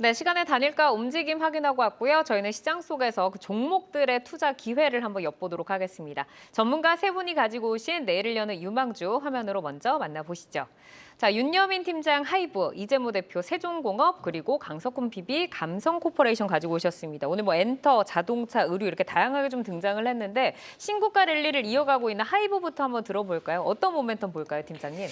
네, 시간의 단일가 움직임 확인하고 왔고요. 저희는 시장 속에서 그 종목들의 투자 기회를 한번 엿보도록 하겠습니다. 전문가 세 분이 가지고 오신 내일을 여는 유망주 화면으로 먼저 만나보시죠. 자, 윤여민 팀장 하이브, 이재모 대표 세종공업, 그리고 강석훈 PB 감성코퍼레이션 가지고 오셨습니다. 오늘 뭐 엔터, 자동차, 의류 이렇게 다양하게 좀 등장을 했는데 신고가 랠리를 이어가고 있는 하이브부터 한번 들어볼까요? 어떤 모멘텀 볼까요, 팀장님?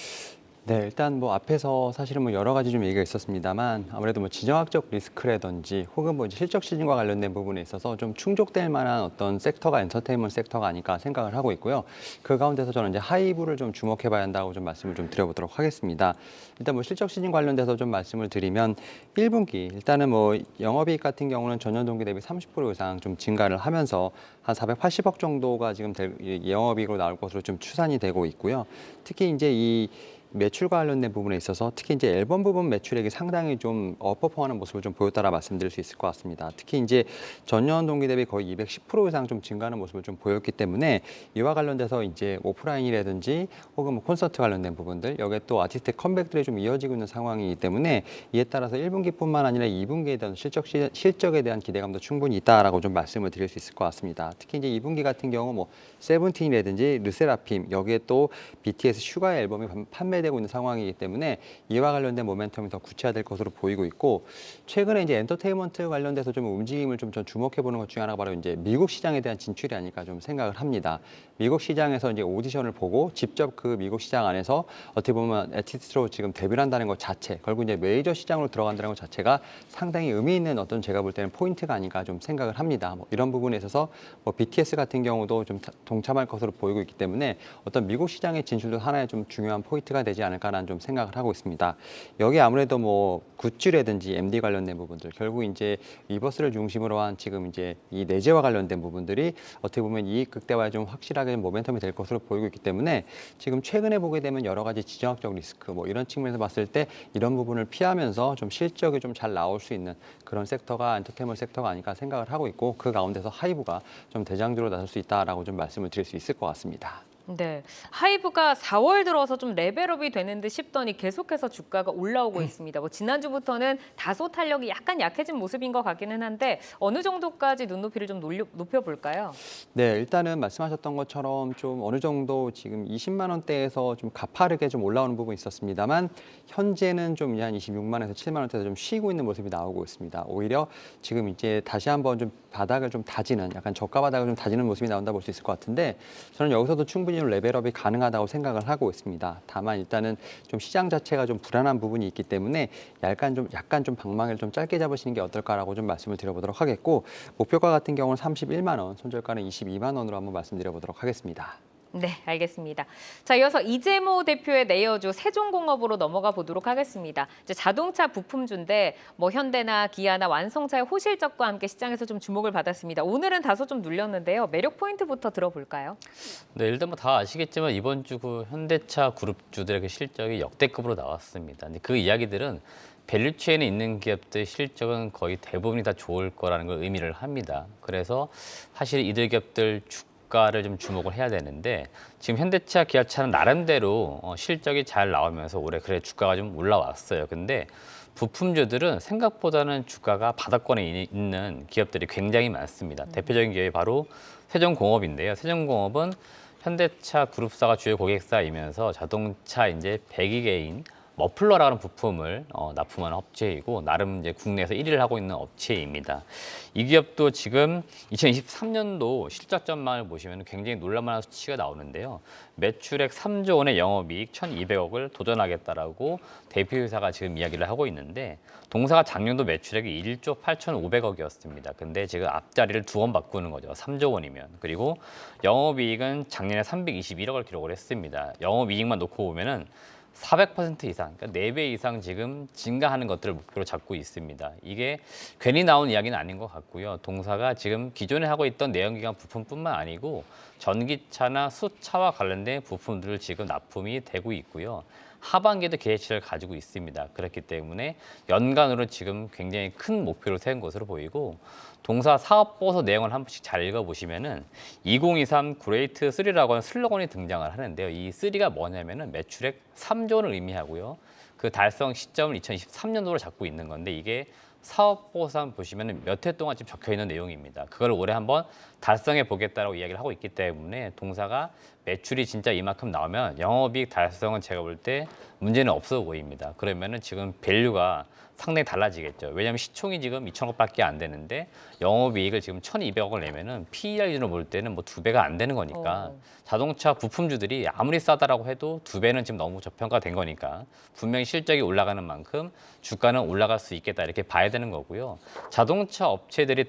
네, 일단 뭐 앞에서 사실은 뭐 여러 가지 좀 얘기가 있었습니다만 아무래도 뭐 지정학적 리스크라든지 혹은 뭐 이제 실적 시즌과 관련된 부분에 있어서 좀 충족될 만한 어떤 섹터가 엔터테인먼트 섹터가 아닐까 생각을 하고 있고요. 그 가운데서 저는 이제 하이브를 좀 주목해봐야 한다고 좀 말씀을 좀 드려보도록 하겠습니다. 일단 뭐 실적 시즌 관련돼서 좀 말씀을 드리면 1분기 일단은 뭐 영업이익 같은 경우는 전년 동기 대비 30% 이상 좀 증가를 하면서 한 480억 정도가 지금 영업이익으로 나올 것으로 좀 추산이 되고 있고요. 특히 이제 이 매출과 관련된 부분에 있어서 특히 이제 앨범 부분 매출액이 상당히 좀 어퍼포하는 모습을 좀 보였다라 말씀드릴 수 있을 것 같습니다. 특히 이제 전년 동기 대비 거의 210% 이상 좀 증가하는 모습을 좀 보였기 때문에 이와 관련돼서 이제 오프라인이라든지 혹은 뭐 콘서트 관련된 부분들 여기에 또 아티스트 컴백들이 좀 이어지고 있는 상황이기 때문에 이에 따라서 1분기뿐만 아니라 2분기에 대한 실적에 대한 기대감도 충분히 있다라고 좀 말씀을 드릴 수 있을 것 같습니다. 특히 이제 2분기 같은 경우 뭐 세븐틴이라든지 르세라핌 여기에 또 BTS 슈가의 앨범이 판매되고 있는 상황이기 때문에 이와 관련된 모멘텀이 더 구체화될 것으로 보이고 있고 최근에 이제 엔터테인먼트 관련돼서 좀 움직임을 좀 주목해 보는 것 중에 하나가 바로 이제 미국 시장에 대한 진출이 아닐까 좀 생각을 합니다. 미국 시장에서 이제 오디션을 보고 직접 그 미국 시장 안에서 어떻게 보면 아티스트로 지금 데뷔를 한다는 것 자체, 결국 이제 메이저 시장으로 들어간다는 것 자체가 상당히 의미 있는 어떤 제가 볼 때는 포인트가 아닐까 좀 생각을 합니다. 뭐 이런 부분에 있어서 뭐 BTS 같은 경우도 좀 동참할 것으로 보이고 있기 때문에 어떤 미국 시장의 진출도 하나의 좀 중요한 포인트가 되지 않을까라는 좀 생각을 하고 있습니다. 여기 아무래도 뭐 굿즈라든지 MD 관련된 부분들, 결국 이제 리버스를 중심으로 한 지금 이제 이 내재와 관련된 부분들이 어떻게 보면 이익 극대화에 좀 확실하게 모멘텀이 될 것으로 보이고 있기 때문에 지금 최근에 보게 되면 여러 가지 지정학적 리스크 뭐 이런 측면에서 봤을 때 이런 부분을 피하면서 좀 실적이 좀 잘 나올 수 있는 그런 섹터가 엔터테인먼트 섹터가 아닐까 생각을 하고 있고 그 가운데서 하이브가 좀 대장주로 나설 수 있다라고 좀 말씀을 드릴 수 있을 것 같습니다. 네, 하이브가 4월 들어서 좀 레벨업이 되는 듯 싶더니 계속해서 주가가 올라오고 있습니다. 뭐 지난주부터는 다소 탄력이 약간 약해진 모습인 것 같기는 한데 어느 정도까지 눈높이를 좀 높여볼까요? 네, 일단은 말씀하셨던 것처럼 좀 어느 정도 지금 20만 원대에서 좀 가파르게 좀 올라오는 부분이 있었습니다만 현재는 좀 한 26만 원에서 7만 원대에서 좀 쉬고 있는 모습이 나오고 있습니다. 오히려 지금 이제 다시 한번 좀 바닥을 좀 다지는 약간 저가 바닥을 좀 다지는 모습이 나온다 볼 수 있을 것 같은데 저는 여기서도 충분히 레벨업이 가능하다고 생각을 하고 있습니다. 다만 일단은 좀 시장 자체가 좀 불안한 부분이 있기 때문에 약간 좀 방망이를 좀 짧게 잡으시는 게 어떨까라고 좀 말씀을 드려보도록 하겠고 목표가 같은 경우는 31만 원, 손절가는 22만 원으로 한번 말씀드려보도록 하겠습니다. 네, 알겠습니다. 자, 이어서 이재모 대표의 내여주 세종공업으로 넘어가 보도록 하겠습니다. 이제 자동차 부품주인데 뭐 현대나 기아나 완성차의 호실적과 함께 시장에서 좀 주목을 받았습니다. 오늘은 다소 좀 눌렸는데요. 매력 포인트부터 들어볼까요? 네, 일단 뭐 다 아시겠지만 이번 주 그 현대차 그룹주들의 그 실적이 역대급으로 나왔습니다. 근데 그 이야기들은 밸류체인에 있는 기업들 실적은 거의 대부분이 다 좋을 거라는 걸 의미를 합니다. 그래서 사실 이들 기업들 주가를 좀 주목을 해야 되는데 지금 현대차, 기아차는 나름대로 실적이 잘 나오면서 올해 그래 주가가 좀 올라왔어요. 근데 부품주들은 생각보다는 주가가 바닥권에 있는 기업들이 굉장히 많습니다. 대표적인 기업이 바로 세종공업인데요. 세종공업은 현대차 그룹사가 주요 고객사이면서 자동차 이제 배기계인 머플러라는 부품을 납품하는 업체이고 나름 이제 국내에서 1위를 하고 있는 업체입니다. 이 기업도 지금 2023년도 실적 전망을 보시면 굉장히 놀랄만한 수치가 나오는데요. 매출액 3조 원의 영업이익 1,200억을 도전하겠다라고 대표이사가 지금 이야기를 하고 있는데 동사가 작년도 매출액이 1조 8,500억이었습니다. 근데 지금 앞자리를 2번 바꾸는 거죠. 3조 원이면. 그리고 영업이익은 작년에 321억을 기록을 했습니다. 영업이익만 놓고 보면은 400% 이상, 그러니까 4배 이상 지금 증가하는 것들을 목표로 잡고 있습니다. 이게 괜히 나온 이야기는 아닌 것 같고요. 동사가 지금 기존에 하고 있던 내연기관 부품뿐만 아니고 전기차나 수차와 관련된 부품들을 지금 납품이 되고 있고요. 하반기에도 기대치를 가지고 있습니다. 그렇기 때문에 연간으로 지금 굉장히 큰 목표를 세운 것으로 보이고 동사 사업 보고서 내용을 한 번씩 잘 읽어보시면은 2023 그레이트 3라고 하는 슬로건이 등장을 하는데요. 이 3가 뭐냐면은 매출액 3조 원을 의미하고요. 그 달성 시점을 2023년도로 잡고 있는 건데 이게 사업 보고서 한번 보시면 몇 해 동안 지금 적혀 있는 내용입니다. 그걸 올해 한번 달성해 보겠다라고 이야기를 하고 있기 때문에 동사가 매출이 진짜 이만큼 나오면 영업이익 달성은 제가 볼 때 문제는 없어 보입니다. 그러면은 지금 밸류가 상당히 달라지겠죠. 왜냐하면 시총이 지금 2천억밖에 안 되는데 영업이익을 지금 1,200억을 내면은 PER 기준으로 볼 때는 뭐 2배가 안 되는 거니까 자동차 부품주들이 아무리 싸다라고 해도 2배는 지금 너무 저평가된 거니까 분명히 실적이 올라가는 만큼 주가는 올라갈 수 있겠다 이렇게 봐야 되는 거고요. 자동차 업체들이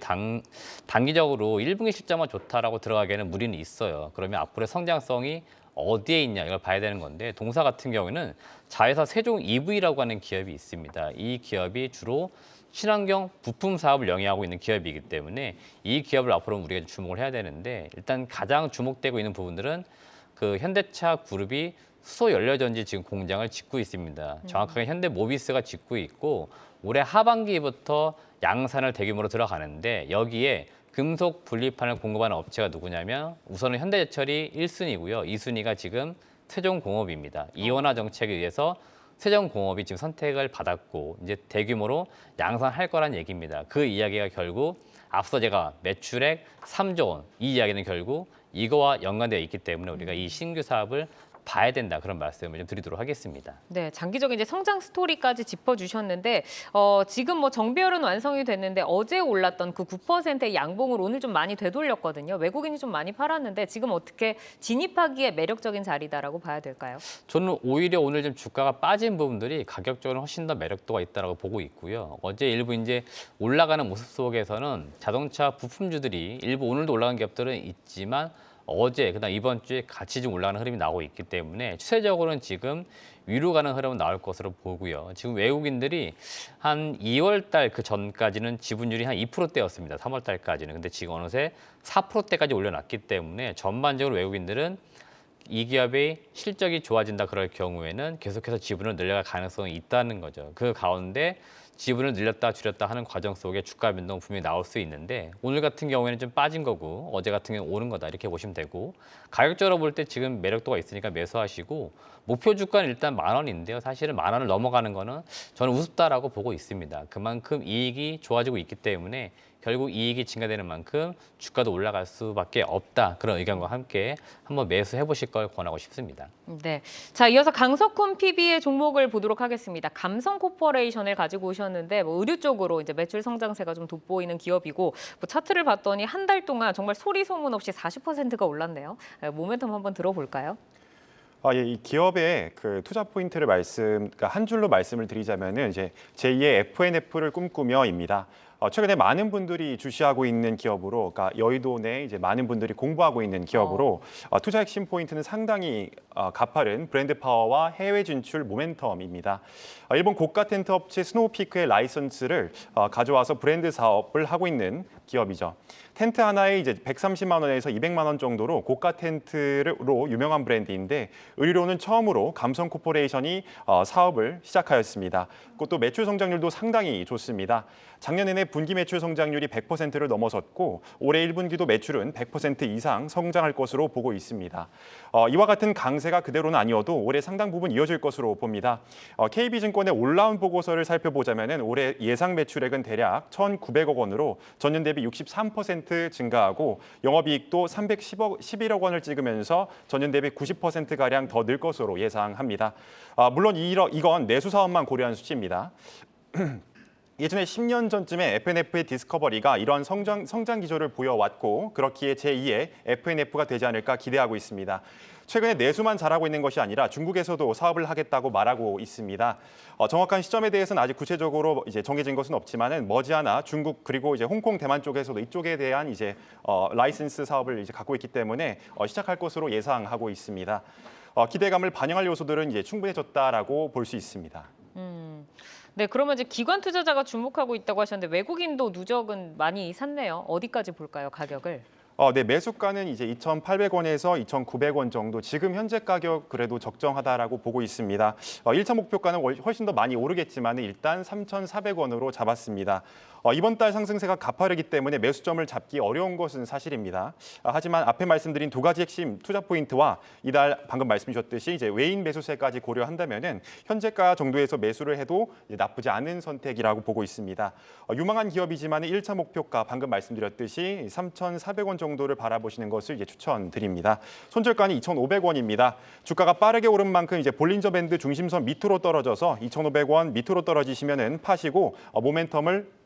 단기적으로 1분기 실적만 좋다라고 들어가기에는 무리는 있어요. 그러면 앞으로의 성장성이 어디에 있냐 이걸 봐야 되는 건데 동사 같은 경우에는 자회사 세종 EV라고 하는 기업이 있습니다. 이 기업이 주로 친환경 부품 사업을 영위하고 있는 기업이기 때문에 이 기업을 앞으로 우리가 주목을 해야 되는데 일단 가장 주목되고 있는 부분들은 그 현대차 그룹이 수소 연료전지 지금 공장을 짓고 있습니다. 정확하게 현대모비스가 짓고 있고 올해 하반기부터 양산을 대규모로 들어가는데 여기에 금속 분리판을 공급하는 업체가 누구냐면 우선은 현대제철이 1순위고요. 2순위가 지금 세종공업입니다. 이원화 정책에 의해서 세종공업이 지금 선택을 받았고 이제 대규모로 양산할 거란 얘기입니다. 그 이야기가 결국 앞서 제가 매출액 3조 원 이 이야기는 결국 이거와 연관되어 있기 때문에 우리가 이 신규 사업을 봐야 된다 그런 말씀을 좀 드리도록 하겠습니다. 네, 장기적인 이제 성장 스토리까지 짚어주셨는데 지금 뭐 정비율은 완성이 됐는데 어제 올랐던 그 9%의 양봉을 오늘 좀 많이 되돌렸거든요. 외국인이 좀 많이 팔았는데 지금 어떻게 진입하기에 매력적인 자리다라고 봐야 될까요? 저는 오히려 오늘 좀 주가가 빠진 부분들이 가격적으로 훨씬 더 매력도가 있다고 보고 있고요. 어제 일부 이제 올라가는 모습 속에서는 자동차 부품주들이 일부 오늘도 올라간 기업들은 있지만 어제 그다음 이번 주에 같이 좀 올라가는 흐름이 나오고 있기 때문에 추세적으로는 지금 위로 가는 흐름은 나올 것으로 보고요. 지금 외국인들이 한 2월 달 그 전까지는 지분율이 한 2%대였습니다. 3월 달까지는. 근데 지금 어느새 4%대까지 올려놨기 때문에 전반적으로 외국인들은 이 기업의 실적이 좋아진다 그럴 경우에는 계속해서 지분을 늘려갈 가능성이 있다는 거죠. 그 가운데 지분을 늘렸다 줄였다 하는 과정 속에 주가 변동 분명히 나올 수 있는데 오늘 같은 경우에는 좀 빠진 거고 어제 같은 경우는 오른 거다 이렇게 보시면 되고 가격적으로 볼 때 지금 매력도가 있으니까 매수하시고 목표 주가는 일단 10,000원인데요. 사실은 10,000원을 넘어가는 거는 저는 우습다라고 보고 있습니다. 그만큼 이익이 좋아지고 있기 때문에 결국 이익이 증가되는 만큼 주가도 올라갈 수밖에 없다. 그런 의견과 함께 한번 매수해 보실 걸 권하고 싶습니다. 네. 자, 이어서 강석훈 PB의 종목을 보도록 하겠습니다. 감성코퍼레이션을 가지고 오셨는데 뭐 의류 쪽으로 이제 매출 성장세가 좀 돋보이는 기업이고 뭐 차트를 봤더니 한 달 동안 정말 소리 소문 없이 40%가 올랐네요. 모멘텀 한번 들어볼까요? 예, 이 기업의 그 투자 포인트를 그러니까 한 줄로 말씀을 드리자면은 이제 제2의 FNF를 꿈꾸며입니다. 최근에 많은 분들이 주시하고 있는 기업으로, 그러니까 여의도 내 이제 많은 분들이 공부하고 있는 기업으로 투자 핵심 포인트는 상당히 가파른 브랜드 파워와 해외 진출 모멘텀입니다. 일본 고가 텐트 업체 스노우피크의 라이선스를 가져와서 브랜드 사업을 하고 있는 기업이죠. 텐트 하나에 이제 130만 원에서 200만 원 정도로 고가 텐트로 유명한 브랜드인데 의료는 처음으로 감성 코퍼레이션이 사업을 시작하였습니다. 그것도 매출 성장률도 상당히 좋습니다. 작년 내내 분기 매출 성장률이 100%를 넘어섰고 올해 1분기도 매출은 100% 이상 성장할 것으로 보고 있습니다. 이와 같은 강세 강세가 그대로는 아니어도 올해 상당 부분 이어질 것으로 봅니다. KB증권의 올라운 보고서를 살펴보자면 올해 예상 매출액은 대략 1,900억 원으로 전년 대비 63% 증가하고 영업이익도 311억 원을 찍으면서 전년 대비 90%가량 더 늘 것으로 예상합니다. 물론 이건 내수 사업만 고려한 수치입니다. 예전에 10년 전쯤에 FNF의 디스커버리가 이러한 성장 기조를 보여왔고 그렇기에 제2의 FNF가 되지 않을까 기대하고 있습니다. 최근에 내수만 잘하고 있는 것이 아니라 중국에서도 사업을 하겠다고 말하고 있습니다. 정확한 시점에 대해서는 아직 구체적으로 이제 정해진 것은 없지만은 머지않아 중국 그리고 이제 홍콩, 대만 쪽에서도 이쪽에 대한 이제 라이센스 사업을 이제 갖고 있기 때문에 시작할 것으로 예상하고 있습니다. 기대감을 반영할 요소들은 이제 충분해졌다라고 볼 수 있습니다. 네, 그러면 이제 기관 투자자가 주목하고 있다고 하셨는데 외국인도 누적은 많이 샀네요. 어디까지 볼까요, 가격을? 네, 매수가는 이제 2,800원에서 2,900원 정도. 지금 현재 가격 그래도 적정하다라고 보고 있습니다. 1차 목표가는 훨씬 더 많이 오르겠지만 일단 3,400원으로 잡았습니다. 이번 달 상승세가 가파르기 때문에 매수점을 잡기 어려운 것은 사실입니다. 하지만 앞에 말씀드린 두 가지 핵심 투자 포인트와 이달 방금 말씀 주셨듯이 이제 외인 매수세까지 고려한다면은 현재가 정도에서 매수를 해도 나쁘지 않은 선택이라고 보고 있습니다. 유망한 기업이지만 1차 목표가 방금 말씀드렸듯이 3,400원 정도를 바라보시는 것을 이제 추천드립니다. 손절가는 2,500원입니다. 주가가 빠르게 오른 만큼 이제 볼린저 밴드 중심선 밑으로 떨어져서 2,500원 밑으로 떨어지시면은 파시고 모멘텀을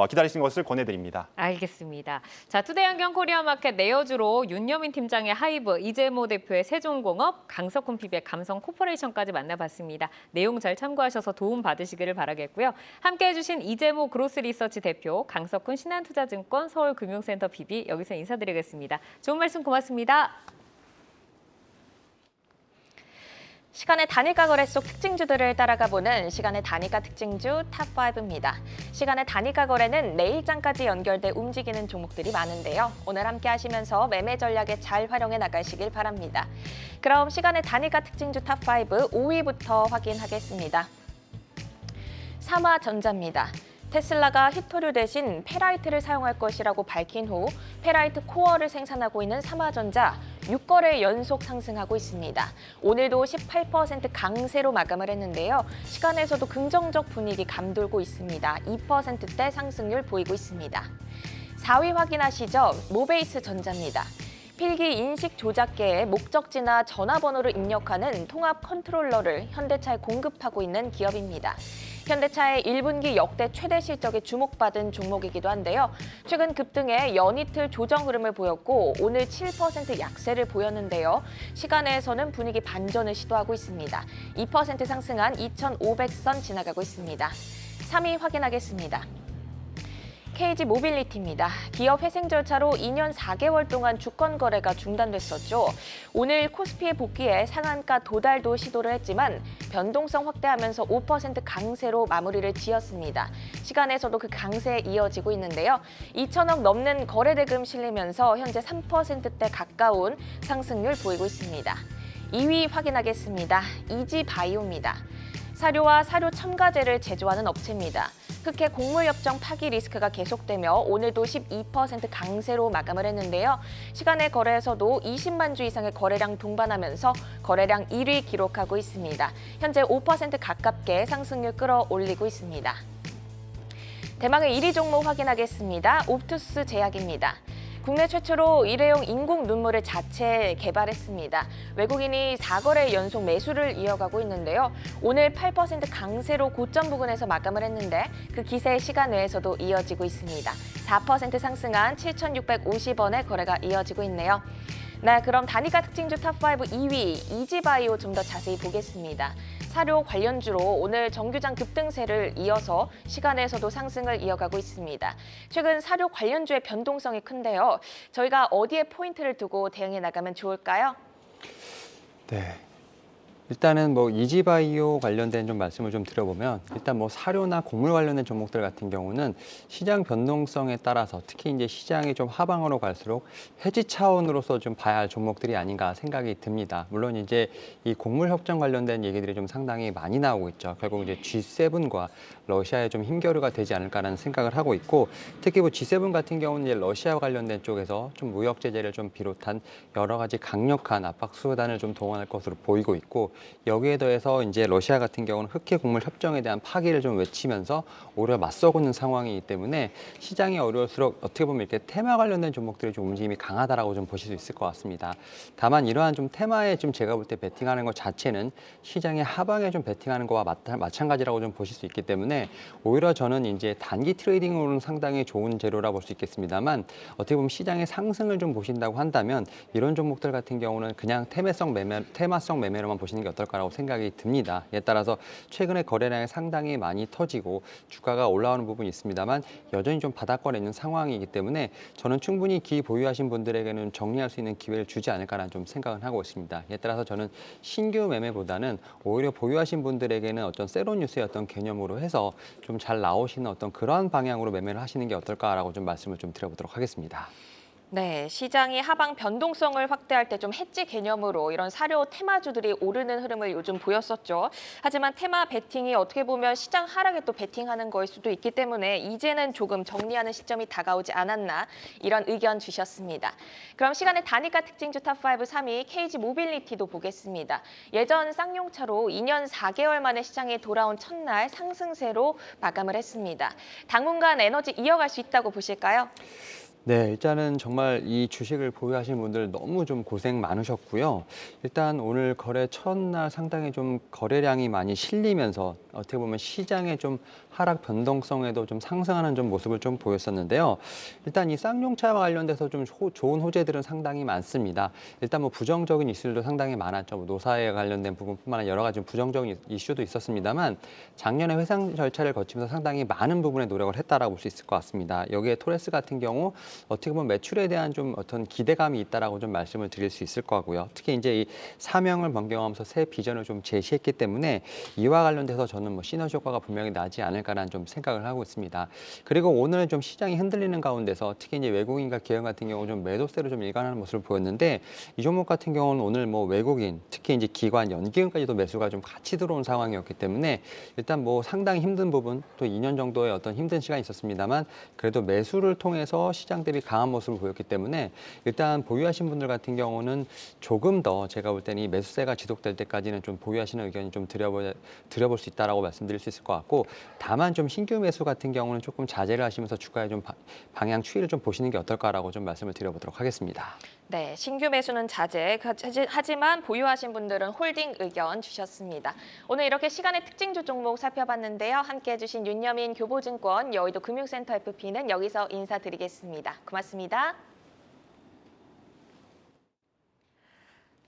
기다리시는 것을 권해드립니다. 알겠습니다. 자, 투데이안경 코리아마켓 내여주로 윤여민 팀장의 하이브, 이재모 대표의 세종공업, 강석훈 PB의 감성 코퍼레이션까지 만나봤습니다. 내용 잘 참고하셔서 도움 받으시기를 바라겠고요. 함께해 주신 이재모 그로스리서치 대표, 강석훈 신한투자증권 서울금융센터 PB 여기서 인사드리겠습니다. 좋은 말씀 고맙습니다. 시간의 단일가 거래 속 특징주들을 따라가 보는 시간의 단일가 특징주 탑5입니다. 시간의 단일가 거래는 내일장까지 연결돼 움직이는 종목들이 많은데요. 오늘 함께 하시면서 매매 전략에 잘 활용해 나가시길 바랍니다. 그럼 시간의 단일가 특징주 탑5 5위부터 확인하겠습니다. 삼화전자입니다. 테슬라가 히토류 대신 페라이트를 사용할 것이라고 밝힌 후 페라이트 코어를 생산하고 있는 삼화전자 6거래 연속 상승하고 있습니다. 오늘도 18% 강세로 마감을 했는데요. 시간에서도 긍정적 분위기 감돌고 있습니다. 2%대 상승률 보이고 있습니다. 4위 확인하시죠? 모베이스 전자입니다. 필기 인식 조작계에 목적지나 전화번호를 입력하는 통합 컨트롤러를 현대차에 공급하고 있는 기업입니다. 현대차의 1분기 역대 최대 실적에 주목받은 종목이기도 한데요. 최근 급등에 연이틀 조정 흐름을 보였고 오늘 7% 약세를 보였는데요. 시간에서는 분위기 반전을 시도하고 있습니다. 2% 상승한 2,500선 지나가고 있습니다. 3위 확인하겠습니다. KG 모빌리티입니다. 기업 회생 절차로 2년 4개월 동안 주권 거래가 중단됐었죠. 오늘 코스피에 복귀해 상한가 도달도 시도를 했지만 변동성 확대하면서 5% 강세로 마무리를 지었습니다. 시간에서도 그 강세에 이어지고 있는데요. 2천억 넘는 거래 대금 실리면서 현재 3%대 가까운 상승률 보이고 있습니다. 2위 확인하겠습니다. 이지바이오입니다. 사료와 사료 첨가제를 제조하는 업체입니다. 흑해 곡물협정 파기 리스크가 계속되며 오늘도 12% 강세로 마감을 했는데요. 시간의 거래에서도 20만 주 이상의 거래량 동반하면서 거래량 1위 기록하고 있습니다. 현재 5% 가깝게 상승률 끌어올리고 있습니다. 대망의 1위 종목 확인하겠습니다. 옵투스 제약입니다. 국내 최초로 일회용 인공 눈물을 자체 개발했습니다. 외국인이 4거래 연속 매수를 이어가고 있는데요. 오늘 8% 강세로 고점 부근에서 마감을 했는데 그 기세 시간 외에서도 이어지고 있습니다. 4% 상승한 7,650원의 거래가 이어지고 있네요. 네, 그럼 단위가 특징주 탑5 2위 이지바이오 좀 더 자세히 보겠습니다. 사료 관련주로 오늘 정규장 급등세를 이어서 시간에서도 상승을 이어가고 있습니다. 최근 사료 관련주의 변동성이 큰데요. 저희가 어디에 포인트를 두고 대응해 나가면 좋을까요? 네. 일단은 뭐 이지바이오 관련된 좀 말씀을 좀 드려보면 일단 뭐 사료나 곡물 관련된 종목들 같은 경우는 시장 변동성에 따라서 특히 이제 시장이 좀 하방으로 갈수록 해지 차원으로서 좀 봐야 할 종목들이 아닌가 생각이 듭니다. 물론 이제 이 곡물 협정 관련된 얘기들이 좀 상당히 많이 나오고 있죠. 결국 이제 G7과 러시아의 좀 힘겨루가 되지 않을까라는 생각을 하고 있고 특히 뭐 G7 같은 경우는 이제 러시아와 관련된 쪽에서 좀 무역 제재를 좀 비롯한 여러 가지 강력한 압박 수단을 좀 동원할 것으로 보이고 있고 여기에 더해서 이제 러시아 같은 경우는 흑해 곡물 협정에 대한 파기를 좀 외치면서 오히려 맞서고 있는 상황이기 때문에 시장이 어려울수록 어떻게 보면 이렇게 테마 관련된 종목들의 좀 움직임이 강하다라고 좀 보실 수 있을 것 같습니다. 다만 이러한 좀 테마에 좀 제가 볼 때 베팅하는 것 자체는 시장의 하방에 좀 베팅하는 거와 마찬가지라고 좀 보실 수 있기 때문에 오히려 저는 이제 단기 트레이딩으로는 상당히 좋은 재료라 볼 수 있겠습니다만 어떻게 보면 시장의 상승을 좀 보신다고 한다면 이런 종목들 같은 경우는 그냥 테마성 매매로만 보시는 게 어떨까라고 생각이 듭니다. 이에 따라서 최근에 거래량이 상당히 많이 터지고 주가가 올라오는 부분이 있습니다만 여전히 좀 바닥권에 있는 상황이기 때문에 저는 충분히 기 보유하신 분들에게는 정리할 수 있는 기회를 주지 않을까라는 좀 생각을 하고 있습니다. 이에 따라서 저는 신규 매매보다는 오히려 보유하신 분들에게는 어떤 세로 뉴스의 어떤 개념으로 해서 좀 잘 나오시는 어떤 그러한 방향으로 매매를 하시는 게 어떨까라고 좀 말씀을 좀 드려보도록 하겠습니다. 네, 시장이 하방 변동성을 확대할 때 좀 해지 개념으로 이런 사료 테마주들이 오르는 흐름을 요즘 보였었죠. 하지만 테마 베팅이 어떻게 보면 시장 하락에 또 베팅하는 거일 수도 있기 때문에 이제는 조금 정리하는 시점이 다가오지 않았나 이런 의견 주셨습니다. 그럼 시간의 단일가 특징주 탑5 3위 KG 모빌리티도 보겠습니다. 예전 쌍용차로 2년 4개월 만에 시장에 돌아온 첫날 상승세로 마감을 했습니다. 당분간 에너지 이어갈 수 있다고 보실까요? 네, 일단은 정말 이 주식을 보유하신 분들 너무 좀 고생 많으셨고요. 일단 오늘 거래 첫날 상당히 좀 거래량이 많이 실리면서 어떻게 보면 시장의 좀 하락 변동성에도 좀 상승하는 좀 모습을 좀 보였었는데요. 일단 이 쌍용차와 관련돼서 좀 좋은 호재들은 상당히 많습니다. 일단 뭐 부정적인 이슈들도 상당히 많았죠. 뭐 노사에 관련된 부분뿐만 아니라 여러 가지 부정적인 이슈도 있었습니다만 작년에 회상 절차를 거치면서 상당히 많은 부분에 노력을 했다라고 볼 수 있을 것 같습니다. 여기에 토레스 같은 경우 어떻게 보면 매출에 대한 좀 어떤 기대감이 있다라고 좀 말씀을 드릴 수 있을 것 같고요. 특히 이제 이 사명을 변경하면서 새 비전을 좀 제시했기 때문에 이와 관련돼서 저는 뭐 시너지 효과가 분명히 나지 않을까라는 좀 생각을 하고 있습니다. 그리고 오늘 좀 시장이 흔들리는 가운데서 특히 이제 외국인과 기관 같은 경우 좀 매도세로 좀 일관하는 모습을 보였는데 이 종목 같은 경우는 오늘 뭐 외국인 특히 이제 기관, 연기금까지도 매수가 좀 같이 들어온 상황이었기 때문에 일단 뭐 상당히 힘든 부분 또 2년 정도의 어떤 힘든 시간이 있었습니다만 그래도 매수를 통해서 시장 대비 강한 모습을 보였기 때문에 일단 보유하신 분들 같은 경우는 조금 더 제가 볼 때는 이 매수세가 지속될 때까지는 좀 보유하시는 의견이 좀 드려볼 수 있다라고 말씀드릴 수 있을 것 같고 다만 좀 신규 매수 같은 경우는 조금 자제를 하시면서 주가의 좀 방향 추이를 좀 보시는 게 어떨까라고 좀 말씀을 드려보도록 하겠습니다. 네, 신규 매수는 자제, 하지만 보유하신 분들은 홀딩 의견 주셨습니다. 오늘 이렇게 시간의 특징주 종목 살펴봤는데요. 함께해 주신 윤여민 교보증권 여의도 금융센터 FP는 여기서 인사드리겠습니다. 고맙습니다.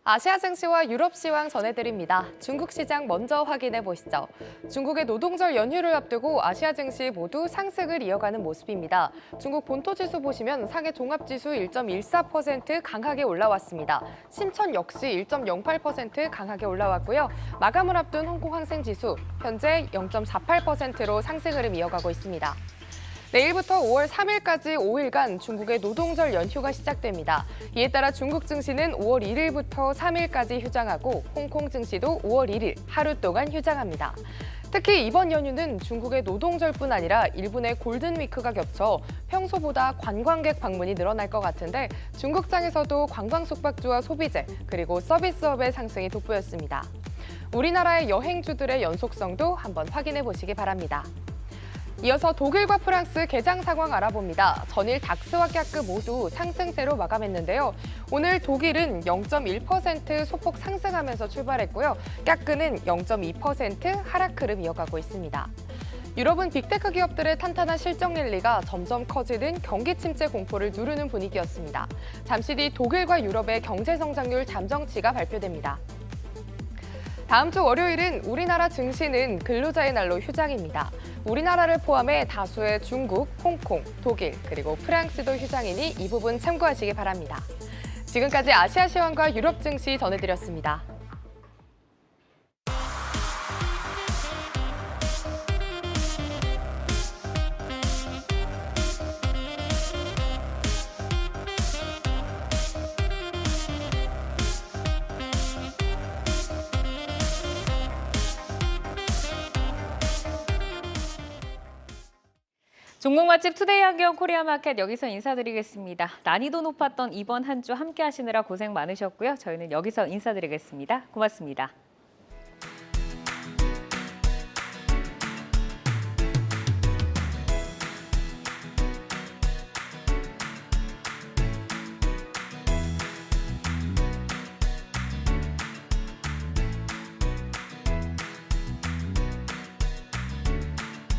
아시아 증시와 유럽 시황 전해드립니다. 중국 시장 먼저 확인해 보시죠. 중국의 노동절 연휴를 앞두고 아시아 증시 모두 상승을 이어가는 모습입니다. 중국 본토 지수 보시면 상해 종합지수 1.14% 강하게 올라왔습니다. 심천 역시 1.08% 강하게 올라왔고요. 마감을 앞둔 홍콩 항생 지수 현재 0.48%로 상승 흐름 이어가고 있습니다. 내일부터 5월 3일까지 5일간 중국의 노동절 연휴가 시작됩니다. 이에 따라 중국 증시는 5월 1일부터 3일까지 휴장하고 홍콩 증시도 5월 1일 하루 동안 휴장합니다. 특히 이번 연휴는 중국의 노동절뿐 아니라 일본의 골든위크가 겹쳐 평소보다 관광객 방문이 늘어날 것 같은데 중국장에서도 관광 숙박주와 소비재 그리고 서비스업의 상승이 돋보였습니다. 우리나라의 여행주들의 연속성도 한번 확인해 보시기 바랍니다. 이어서 독일과 프랑스 개장 상황 알아봅니다. 전일 닥스와 깍크 모두 상승세로 마감했는데요. 오늘 독일은 0.1% 소폭 상승하면서 출발했고요. 깍크는 0.2% 하락 흐름 이어가고 있습니다. 유럽은 빅테크 기업들의 탄탄한 실적 랠리가 점점 커지는 경기 침체 공포를 누르는 분위기였습니다. 잠시 뒤 독일과 유럽의 경제 성장률 잠정치가 발표됩니다. 다음 주 월요일은 우리나라 증시는 근로자의 날로 휴장입니다. 우리나라를 포함해 다수의 중국, 홍콩, 독일, 그리고 프랑스도 휴장이니 이 부분 참고하시기 바랍니다. 지금까지 아시아 시황과 유럽 증시 전해드렸습니다. 종목 맛집 투데이 한경 코리아마켓 여기서 인사드리겠습니다. 난이도 높았던 이번 한 주 함께 하시느라 고생 많으셨고요. 저희는 여기서 인사드리겠습니다. 고맙습니다.